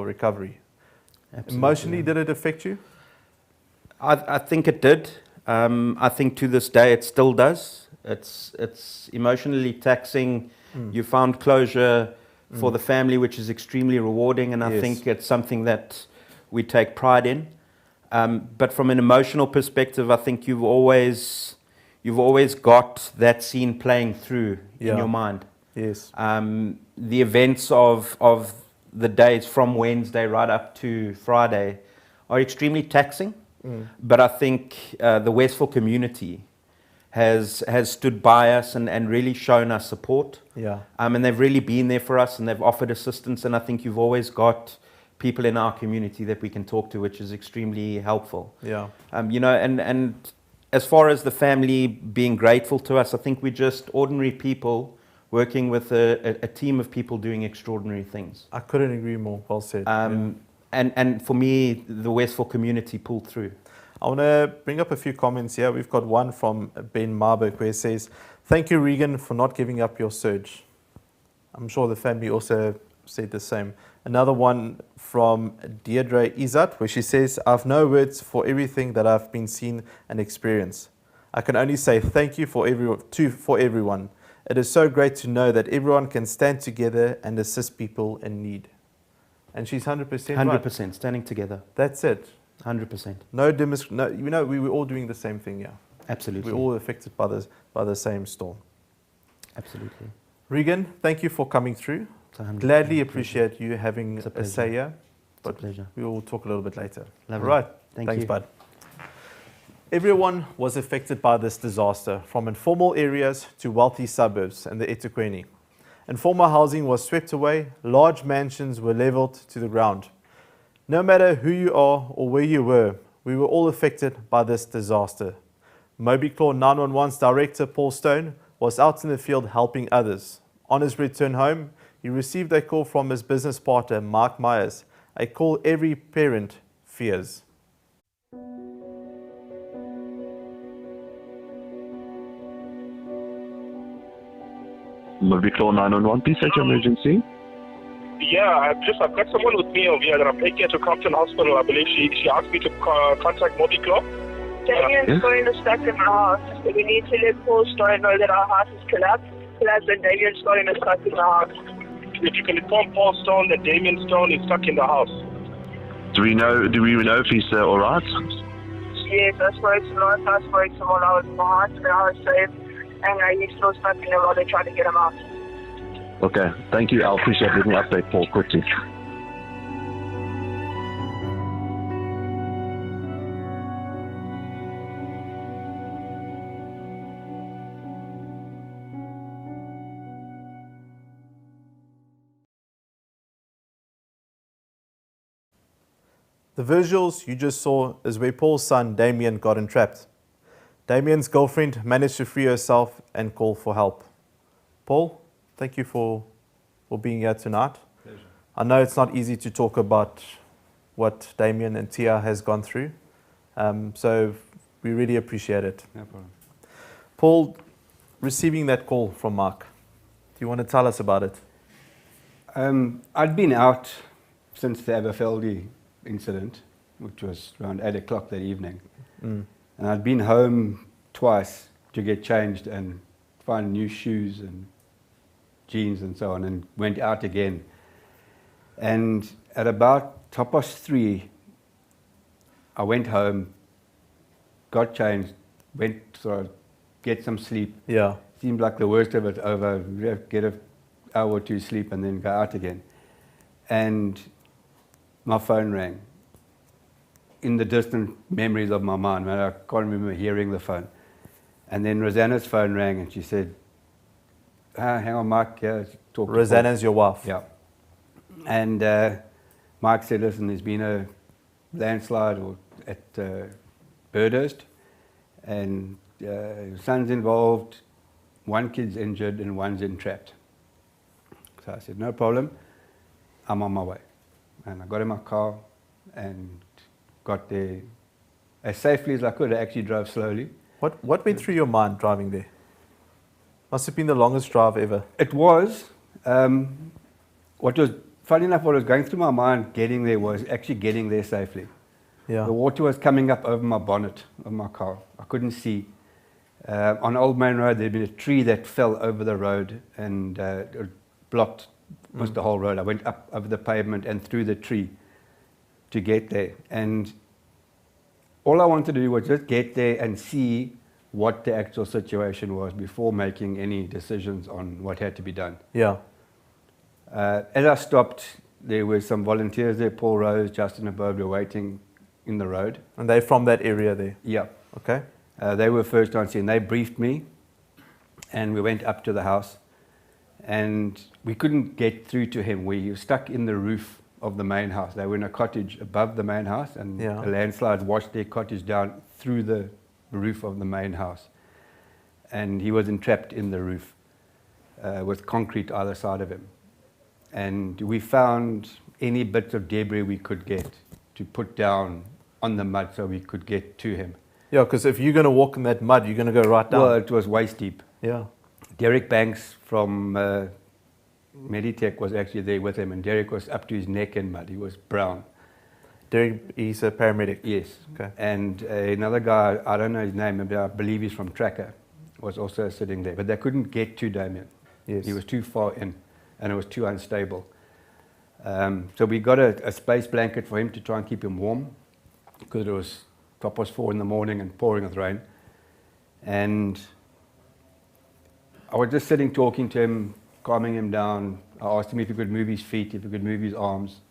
recovery. Absolutely. Emotionally, did it affect you? I think it did. I think to this day it still does. It's emotionally taxing. You found closure for the family, which is extremely rewarding, and I think it's something that we take pride in. But from an emotional perspective, I think you've always got that scene playing through in your mind. Yes. The events of the days from Wednesday right up to Friday are extremely taxing. But I think the Westville community has stood by us and really shown us support. Yeah. And they've really been there for us, and they've offered assistance. And I think you've always got people in our community that we can talk to, which is extremely helpful. Yeah. And as far as the family being grateful to us, I think we're just ordinary people working with a team of people doing extraordinary things. I couldn't agree more. Well said. And for me, the Westville community pulled through. I want to bring up a few comments here. We've got one from Ben Marburg, where it says, "Thank you, Regan, for not giving up your surge." I'm sure the family also said the same. Another one from Deirdre Izat, where she says, "I've no words for everything that I've been seen and experienced. I can only say thank you for everyone. It is so great to know that everyone can stand together and assist people in need." And she's 100% right. 100% standing together. That's it. 100%. No, we were all doing the same thing, yeah. Absolutely. We're all affected by the same storm. Absolutely. Regan, thank you for coming through. Gladly appreciate you having a say here. It's a pleasure. We will talk a little bit later. Lovely. All right. Thanks, Thanks, bud. Everyone was affected by this disaster, from informal areas to wealthy suburbs and the eThekwini. Informal housing was swept away, large mansions were leveled to the ground. No matter who you are or where you were, we were all affected by this disaster. Mobi 911's director, Paul Stone, was out in the field helping others. On his return home, he received a call from his business partner, Mark Myers, a call every parent fears. Mobi 911, please state your emergency. Yeah, I've got someone with me over here that I'm taking her to Compton Hospital. I believe she asked me to contact Mobi Claw. Damien's going to stuck in my house. We need to let Paul Story know that our house is collapsed, and Damien's going to stuck in the house. If you can inform Paul Stone that Damien Stone is stuck in the house. Do we know if he's all right? Yes, I spoke to him last time. I spoke to him while I was in the hospital. I was safe, and he's still stuck in there while they're trying to get him out. Okay, thank you. I'll appreciate getting an update, Paul, quickly. The visuals you just saw is where Paul's son Damien got entrapped. Damien's girlfriend managed to free herself and call for help. Paul, thank you for being here tonight. Pleasure. I know it's not easy to talk about what Damien and Tia has gone through, so we really appreciate it. No problem. Paul, receiving that call from Mark, do you want to tell us about it? I'd been out since the Aberfeldy incident, which was around 8 o'clock that evening. And I'd been home twice to get changed and find new shoes and jeans and so on, and went out again. And at about 3:30, I went home, got changed, went to get some sleep. Yeah. Seemed like the worst of it over, get an hour or two sleep and then go out again. And my phone rang. In the distant memories of my mind, I can't remember hearing the phone. And then Rosanna's phone rang and she said, hang on, Mike, talk to Rosanna's Paul. your wife? Yeah. And Mike said, listen, there's been a landslide at Birdhurst, and son's involved, one kid's injured and one's entrapped. So I said, no problem, I'm on my way. And I got in my car and got there as safely as I could. I actually drove slowly. What went through your mind driving there? Must have been the longest drive ever. It was. What was funny enough, what was going through my mind getting there was actually getting there safely. Yeah. The water was coming up over my bonnet of my car. I couldn't see. On Old Main Road, there'd been a tree that fell over the road and it blocked almost the whole road. I went up over the pavement and through the tree to get there. And all I wanted to do was just get there and see what the actual situation was before making any decisions on what had to be done. Yeah. As I stopped, there were some volunteers there. Paul Rose, Justin and Bob were waiting in the road. And they're from that area there? Yeah. Okay. They were first on scene. They briefed me and we went up to the house and we couldn't get through to him. We were stuck in the roof of the main house. They were in a cottage above the main house and a landslide washed their cottage down through the roof of the main house. And he was entrapped in the roof with concrete either side of him. And we found any bits of debris we could get to put down on the mud so we could get to him. Yeah, because if you're going to walk in that mud, you're going to go right down. Well, it was waist deep. Yeah. Derek Banks from Meditech was actually there with him, and Derek was up to his neck in mud. He was brown. Derek, he's a paramedic? Yes. Okay. And another guy, I don't know his name, but I believe he's from Tracker, was also sitting there. But they couldn't get to Damien. Yes. He was too far in, and it was too unstable. So we got a space blanket for him to try and keep him warm, because it was 4:30 in the morning and pouring with rain. And I was just sitting talking to him, calming him down. I asked him if he could move his feet, if he could move his arms,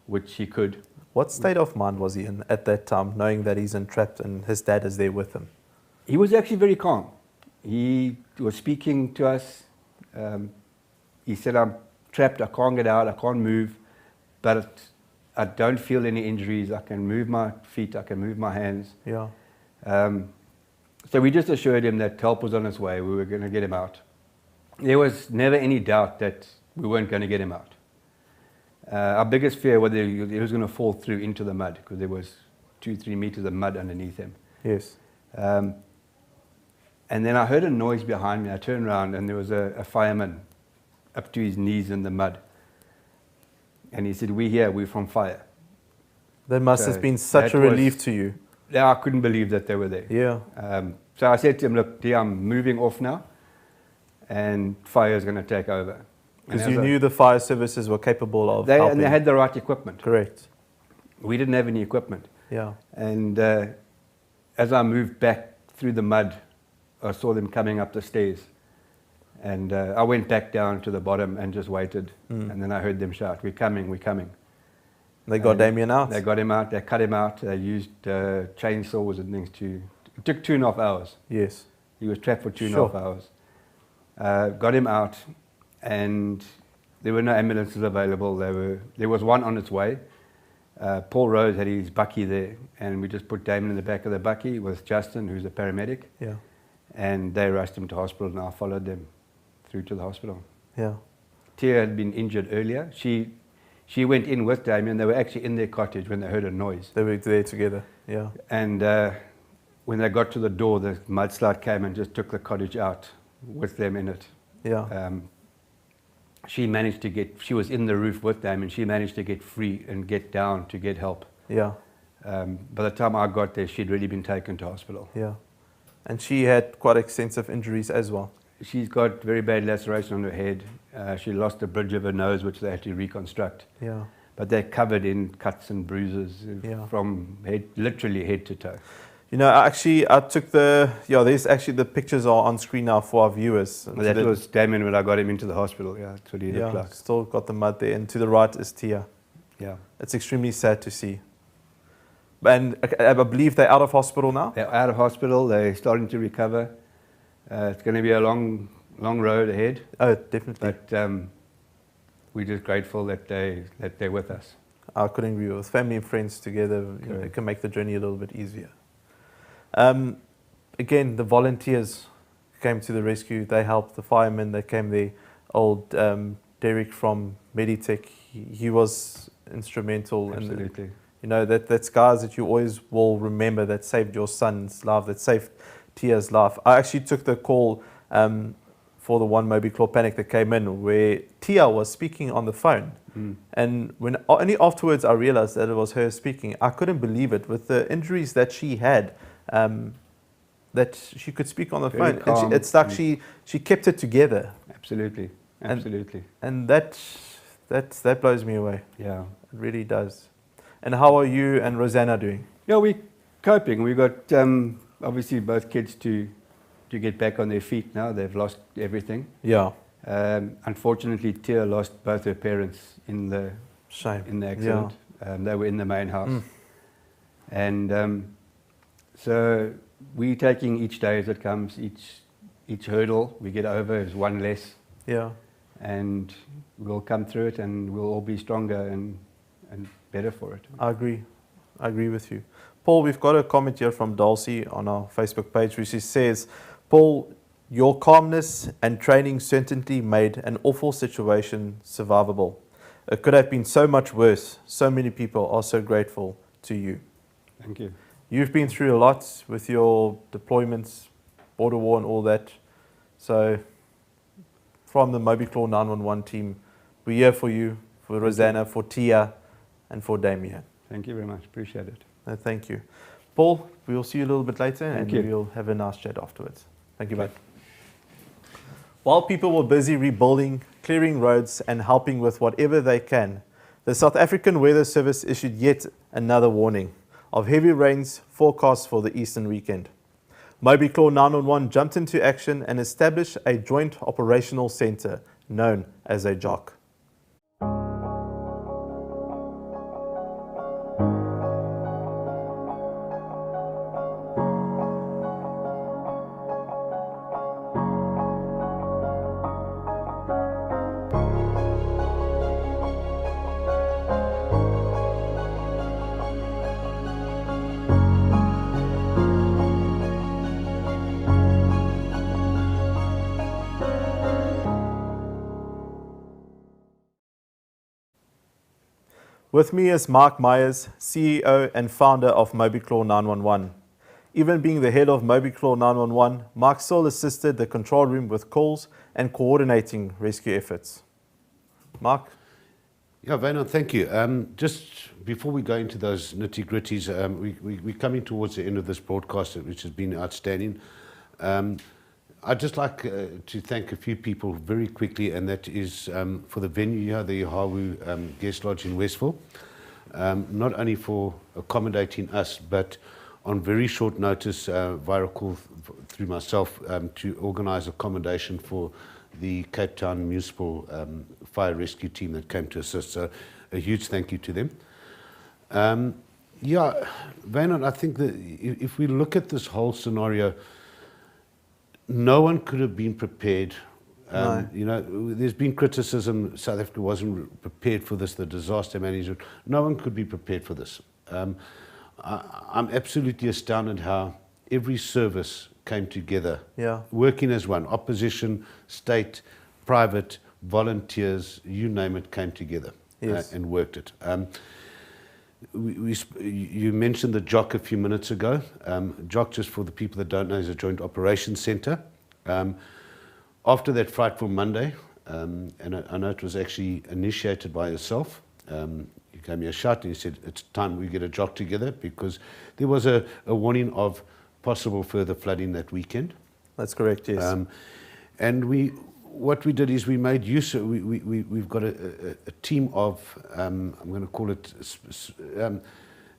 which he could. What state of mind was he in at that time, knowing that he's entrapped and his dad is there with him? He was actually very calm. He was speaking to us. He said, I'm trapped, I can't get out, I can't move, but I don't feel any injuries. I can move my feet, I can move my hands. Yeah. So we just assured him that help was on its way, we were going to get him out. There was never any doubt that we weren't going to get him out. Our biggest fear was that he was going to fall through into the mud, because there was 2-3 meters of mud underneath him. Yes. And then I heard a noise behind me. I turned around and there was a fireman up to his knees in the mud. And he said, we're from fire. That must have been such a relief to you. Yeah, I couldn't believe that they were there. Yeah. So I said to him, look, dear, I'm moving off now, and fire is going to take over. Because you knew the fire services were capable of helping. And they had the right equipment. Correct. We didn't have any equipment. Yeah. And as I moved back through the mud, I saw them coming up the stairs. And I went back down to the bottom and just waited. And then I heard them shout, we're coming, we're coming. They got Damien out? They got him out, they cut him out, they used chainsaws and things to... It took 2.5 hours. Yes. He was trapped for 2.5 hours. Got him out, and there were no ambulances available. There was one on its way. Paul Rose had his bucky there, and we just put Damien in the back of the bucky with Justin, who's a paramedic. Yeah. And they rushed him to hospital, and I followed them through to the hospital. Yeah. Tia had been injured earlier. She went in with Damien. They were actually in their cottage when they heard a noise. They were there together, yeah. And when they got to the door, the mudslide came and just took the cottage out with them in it. Yeah. She was in the roof with them, and she managed to get free and get down to get help. Yeah. By the time I got there, she'd already been taken to hospital. Yeah. And she had quite extensive injuries as well. She's got very bad laceration on her head. She lost the bridge of her nose, which they had to reconstruct. Yeah. But they're covered in cuts and bruises from literally head to toe. You know, actually, I took there's actually the pictures are on screen now for our viewers. That was Damien when I got him into the hospital. Yeah, that's what he looked like. Still got the mud there. And to the right is Tia. Yeah. It's extremely sad to see. And I believe they're out of hospital now? They're out of hospital. They're starting to recover. It's going to be a long road ahead. Oh, definitely. But we're just grateful that they're with us. I couldn't agree with family and friends together. It can make the journey a little bit easier. Again, the volunteers came to the rescue. They helped the firemen. They came there. Old Derek from Meditech, he was instrumental. Absolutely. You know, that's guys that you always will remember that saved your son's life, that saved Tia's life. I actually took the call for the one Mobi Claw panic that came in where Tia was speaking on the phone. And when only afterwards I realized that it was her speaking. I couldn't believe it with the injuries that she had, that she could speak on the Very phone. calm. And it's like she kept it together. Absolutely. Absolutely. And that blows me away. Yeah. It really does. And how are you and Rosanna doing? Yeah, we're coping. We've got obviously both kids to get back on their feet now. They've lost everything. Yeah. Unfortunately, Tia lost both her parents in the accident. They were in the main house. And so we're taking each day as it comes. Each hurdle we get over is one less. Yeah. And we'll come through it, and we'll all be stronger and better for it. I agree with you. Paul, we've got a comment here from Dulcie on our Facebook page, which says, Paul, your calmness and training certainly made an awful situation survivable. It could have been so much worse. So many people are so grateful to you. Thank you. You've been through a lot with your deployments, border war and all that. So from the Mobi Claw 911 team, we're here for you, for Rosanna, for Tia, and for Damien. Thank you very much. Appreciate it. No, thank you. Paul, we'll see you a little bit later, and you. we'll have a nice chat afterwards. Thank you, mate. While people were busy rebuilding, clearing roads, and helping with whatever they can, the South African Weather Service issued yet another warning of heavy rains forecast for the Eastern weekend. Mobi Claw 911 jumped into action and established a joint operational centre known as a JOC. With me is Mark Myers, CEO and founder of Mobi Claw 911. Even being the head of Mobi Claw 911, Mark still assisted the control room with calls and coordinating rescue efforts. Mark? Yeah, Wynand, thank you. Just before we go into those nitty-gritties, we're coming towards the end of this broadcast, which has been outstanding. I'd just like to thank a few people very quickly, and that is for the venue here, the Yahawu Guest Lodge in Westville, not only for accommodating us, but on very short notice, via a call through myself, to organise accommodation for the Cape Town Municipal Fire Rescue Team that came to assist. So a huge thank you to them. Yeah, Wynand, I think that if we look at this whole scenario, no one could have been prepared. No. You know, there's been criticism, South Africa wasn't prepared for this, the disaster management. No one could be prepared for this. I'm absolutely astounded how every service came together, working as one. Opposition, state, private, volunteers, you name it, came together and worked it. You mentioned the JOC a few minutes ago. JOC, just for the people that don't know, is a Joint Operations Centre. After that frightful Monday, and I know it was actually initiated by yourself, you gave me a shout and you said, it's time we get a JOC together, because there was a warning of possible further flooding that weekend. That's correct, yes. And what we did is we made use of, we've got a team of, I'm going to call it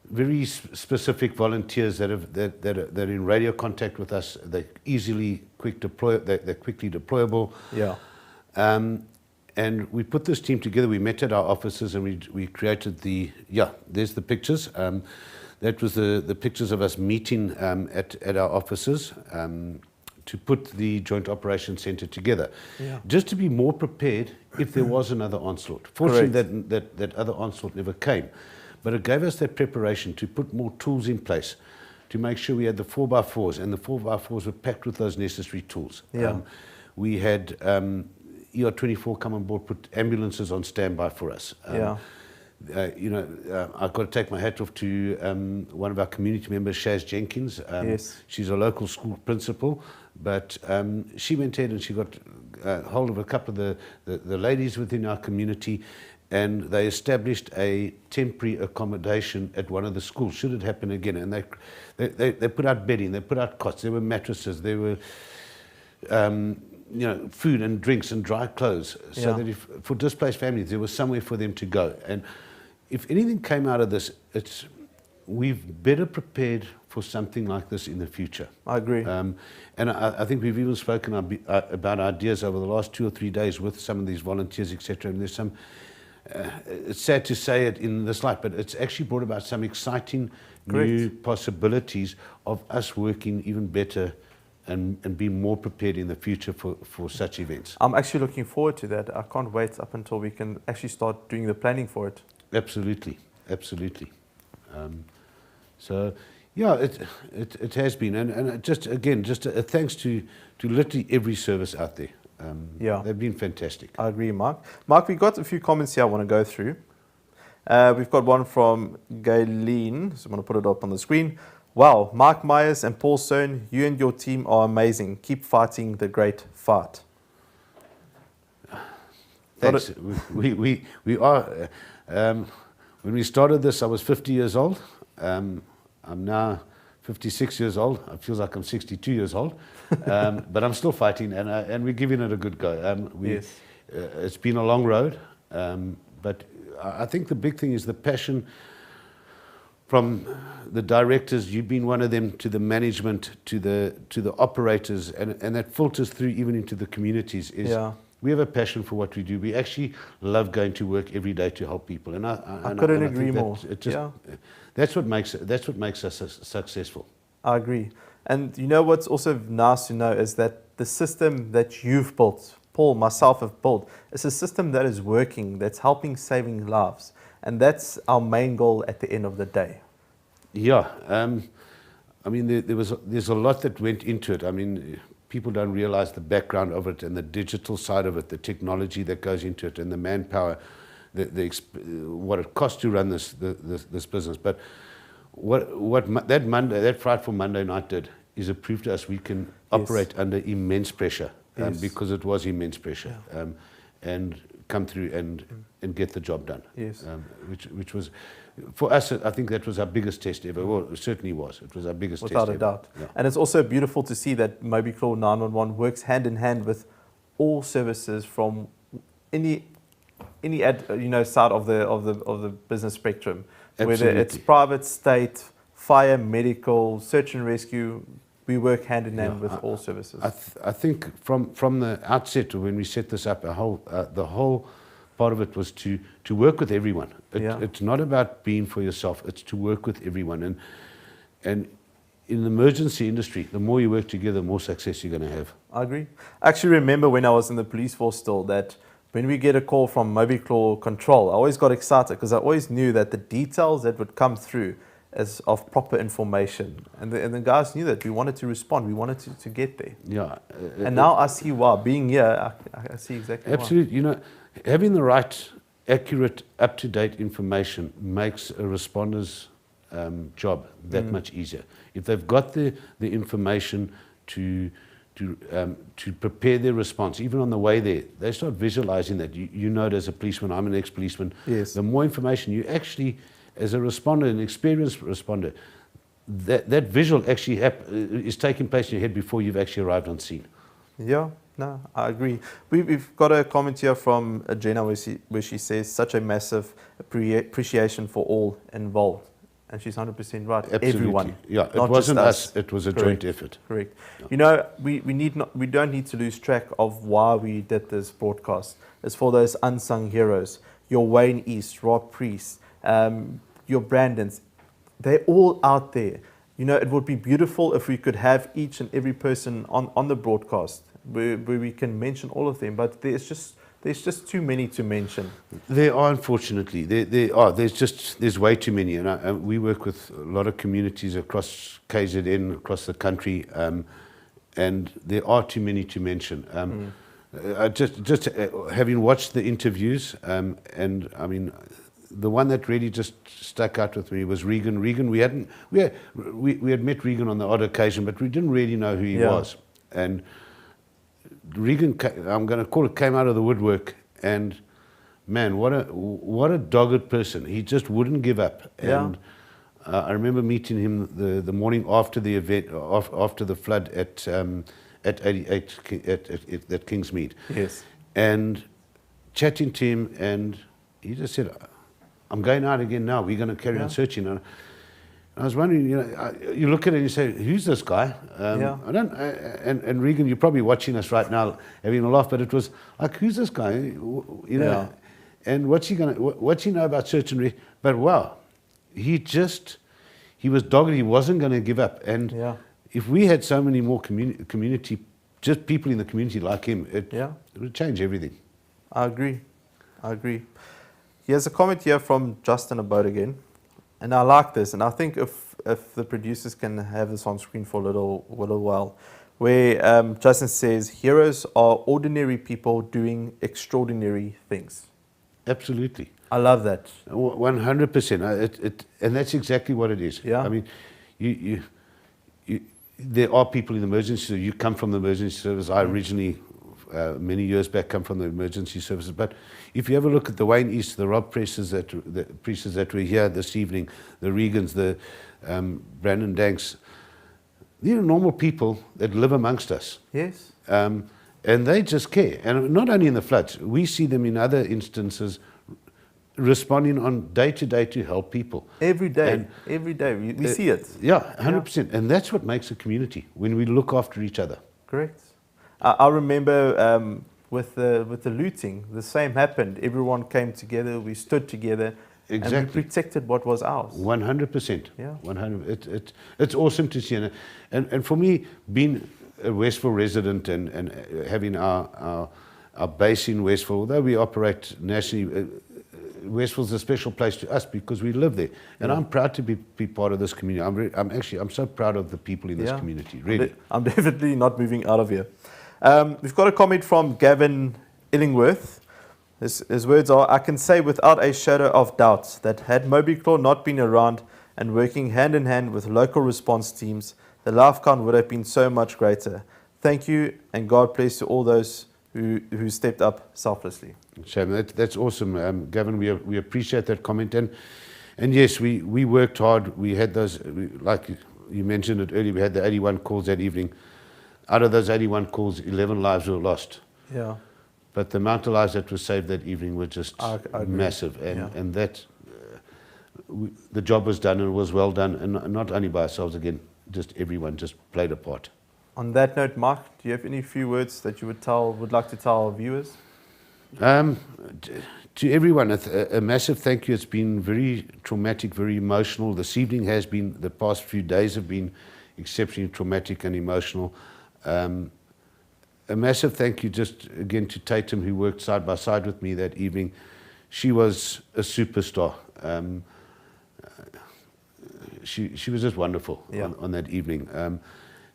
very specific volunteers that are in radio contact with us. They're they're quickly deployable. Yeah. And we put this team together. We met at our offices and we created there's the pictures. That was the pictures of us meeting at our offices to put the Joint Operations Centre together, just to be more prepared if there was another onslaught. Fortunately, that other onslaught never came, but it gave us that preparation to put more tools in place, to make sure we had the 4x4s, and the 4x4s were packed with those necessary tools. Yeah. We had ER24 come on board, put ambulances on standby for us. You know, I've got to take my hat off to one of our community members, Shaz Jenkins. She's a local school principal, but she went ahead and she got hold of a couple of the ladies within our community, and they established a temporary accommodation at one of the schools, should it happen again. And they put out bedding, they put out cots, there were mattresses, there were you know, food and drinks and dry clothes, so that if for displaced families there was somewhere for them to go. And if anything came out of this, we've better prepared for something like this in the future. I agree. And I think we've even spoken about ideas over the last 2 or 3 days with some of these volunteers, etc. And there's some, it's sad to say it in this light, but it's actually brought about some exciting new possibilities of us working even better and be more prepared in the future for such events. I'm actually looking forward to that. I can't wait up until we can actually start doing the planning for it. Absolutely, absolutely. So, yeah, it has been, and just again, just a thanks to literally every service out there. They've been fantastic. I agree, Mark. Mark, we've got a few comments here I want to go through. We've got one from Gayleen, so I'm going to put it up on the screen. Wow, Mark Myers and Paul Sohn, you and your team are amazing. Keep fighting the great fight. Thanks. We are. When we started this, I was 50 years old. I'm now 56 years old. It feels like I'm 62 years old, but I'm still fighting, and we're giving it a good go. It's been a long road, but I think the big thing is the passion from the directors. You've been one of them, to the management, to the operators, and that filters through even into the communities. We have a passion for what we do. We actually love going to work every day to help people, and I couldn't agree more. That's what makes us successful. I agree. And you know what's also nice to know is that the system that you've built, Paul, myself have built, is a system that is working, that's helping saving lives, and that's our main goal at the end of the day. Yeah, I mean there's a lot that went into it. I mean, people don't realize the background of it and the digital side of it, the technology that goes into it, and the manpower, what it costs to run this business. But what that frightful Monday night did is it proved to us we can operate under immense pressure, because it was immense pressure. And come through and get the job done. Yes. Which was, for us, I think that was our biggest test ever. Well, it certainly was. It was our biggest Without test a ever. doubt. Yeah. And it's also beautiful to see that Mobi Claw 911 works hand in hand with all services from any side of the business spectrum. Absolutely. Whether it's private, state, fire, medical, search and rescue, we work hand in hand with all services. I think from the outset, when we set this up, the whole part of it was to work with everyone. It's not about being for yourself, it's to work with everyone. And in the emergency industry, the more you work together, the more success you're going to have. I agree. I actually remember when I was in the police force still, that when we get a call from Mobi Claw Control, I always got excited because I always knew that the details that would come through as of proper information. And the guys knew that we wanted to respond, we wanted to get there. Yeah. And now I see why. Being here, I see exactly absolutely. You know, having the right, accurate, up-to-date information makes a responder's job that much easier. If they've got the information to prepare their response, even on the way there, they start visualizing that. You know it as a policeman, I'm an ex-policeman. Yes. The more information you actually, as a responder, an experienced responder, that visual actually is taking place in your head before you've actually arrived on scene. Yeah, no, I agree. We've got a comment here from Jenna where she says, such a massive appreciation for all involved. And she's 100% right. Absolutely. Everyone. Yeah, it wasn't us, it was a joint effort. Correct. Yeah. You know, we don't need to lose track of why we did this broadcast. It's for those unsung heroes. Your Wayne East, Rob Priest, your Brandons. They're all out there. You know, it would be beautiful if we could have each and every person on the broadcast where we can mention all of them, but there's just too many to mention. There are, unfortunately. There's way too many. And we work with a lot of communities across KZN, across the country, and there are too many to mention. Just having watched the interviews, and I mean, the one that really just stuck out with me was Regan. Regan, we had met Regan on the odd occasion, but we didn't really know who he was. And Regan, I'm going to call it, came out of the woodwork, and man, what a dogged person. He just wouldn't give up. And I remember meeting him the morning after the event, after the flood at 88 at Kingsmead. Yes. And chatting to him, and he just said, I'm going out again now. We're going to carry on searching. And I was wondering, you know, you look at it and you say, who's this guy? I don't. And Regan, you're probably watching us right now, having a laugh. But it was like, who's this guy? You know, and what's he know about search and rescue? But wow, he was dogged. He wasn't going to give up. And if we had so many more community, just people in the community like him, it would change everything. I agree. Here's a comment here from Justin Abode again. And I like this, and I think if the producers can have this on screen for a little while, where Justin says, heroes are ordinary people doing extraordinary things. Absolutely. I love that. 100%. And that's exactly what it is. Yeah. I mean, you there are people in the emergency service. You come from the emergency service. I originally, many years back, come from the emergency services. But if you ever look at the Wayne East, the Rob Priesters that were here this evening, the Regans, the Brandon Danks, these are normal people that live amongst us. Yes. And they just care. And not only in the floods, we see them in other instances responding on day-to-day to help people. Every day, we see it. Yeah, 100%. And that's what makes a community, when we look after each other. Correct. I remember with the looting, the same happened. Everyone came together, we stood together, exactly. And we protected what was ours. 100%. Yeah. 100%. It's awesome to see. And for me, being a Westville resident and having our base in Westville, although we operate nationally, Westville's a special place to us because we live there. And I'm proud to be part of this community. I'm so proud of the people in this community, really. I'm definitely not moving out of here. We've got a comment from Gavin Illingworth. His words are, I can say without a shadow of doubt that had Mobi Claw not been around and working hand in hand with local response teams, the life count would have been so much greater. Thank you, and God bless to all those who stepped up selflessly. Shame. That's awesome, Gavin. We appreciate that comment. And yes, we worked hard. We had those, like you mentioned it earlier, we had the 81 calls that evening. Out of those 81 calls, 11 lives were lost. Yeah. But the amount of lives that were saved that evening were just massive. And that, the job was done and it was well done. And not only by ourselves, again, just everyone just played a part. On that note, Mark, do you have any few words that you would like to tell our viewers? To everyone, a massive thank you. It's been very traumatic, very emotional. This evening has been, the past few days have been exceptionally traumatic and emotional. A massive thank you just again to Tatum, who worked side by side with me that evening. She was a superstar. She was just wonderful on that evening.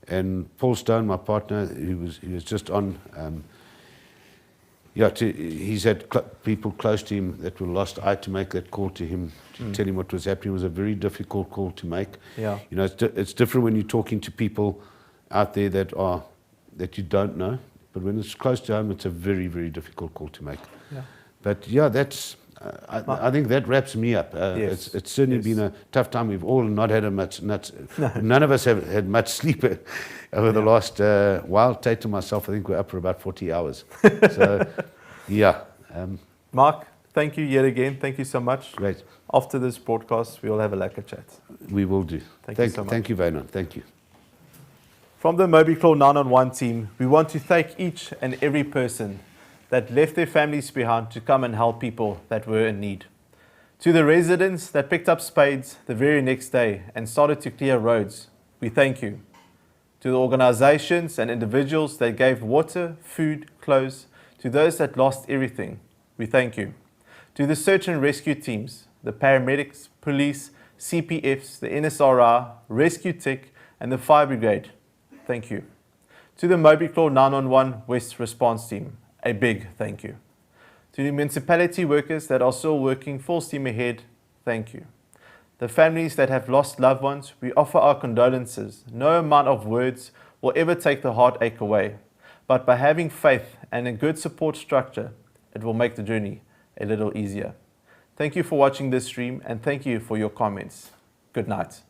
And Paul Stone, my partner, he was just on. He's had people close to him that were lost. I had to make that call to him to tell him what was happening. It was a very difficult call to make. Yeah. You know, it's different when you're talking to people out there that you don't know. But when it's close to home, it's a very, very difficult call to make. Yeah. But yeah, that's. I think that wraps me up. Yes. It's certainly been a tough time. We've all not had none of us have had much sleep over the last while. Tate and myself, I think we're up for about 40 hours. So, yeah. Mark, thank you yet again. Thank you so much. Great. After this broadcast, we will have a lekker chat. We will do. Thank you so much. Thank you, Wynand. Thank you. From the Mobi Claw 911 team, we want to thank each and every person that left their families behind to come and help people that were in need. To the residents that picked up spades the very next day and started to clear roads, we thank you. To the organizations and individuals that gave water, food, clothes, to those that lost everything, we thank you. To the search and rescue teams, the paramedics, police, CPFs, the NSRI, Rescue Tech, and the Fire Brigade, thank you. To the Mobi Claw 911 West Response Team, a big thank you. To the municipality workers that are still working full steam ahead, thank you. The families that have lost loved ones, we offer our condolences. No amount of words will ever take the heartache away. But by having faith and a good support structure, it will make the journey a little easier. Thank you for watching this stream and thank you for your comments. Good night.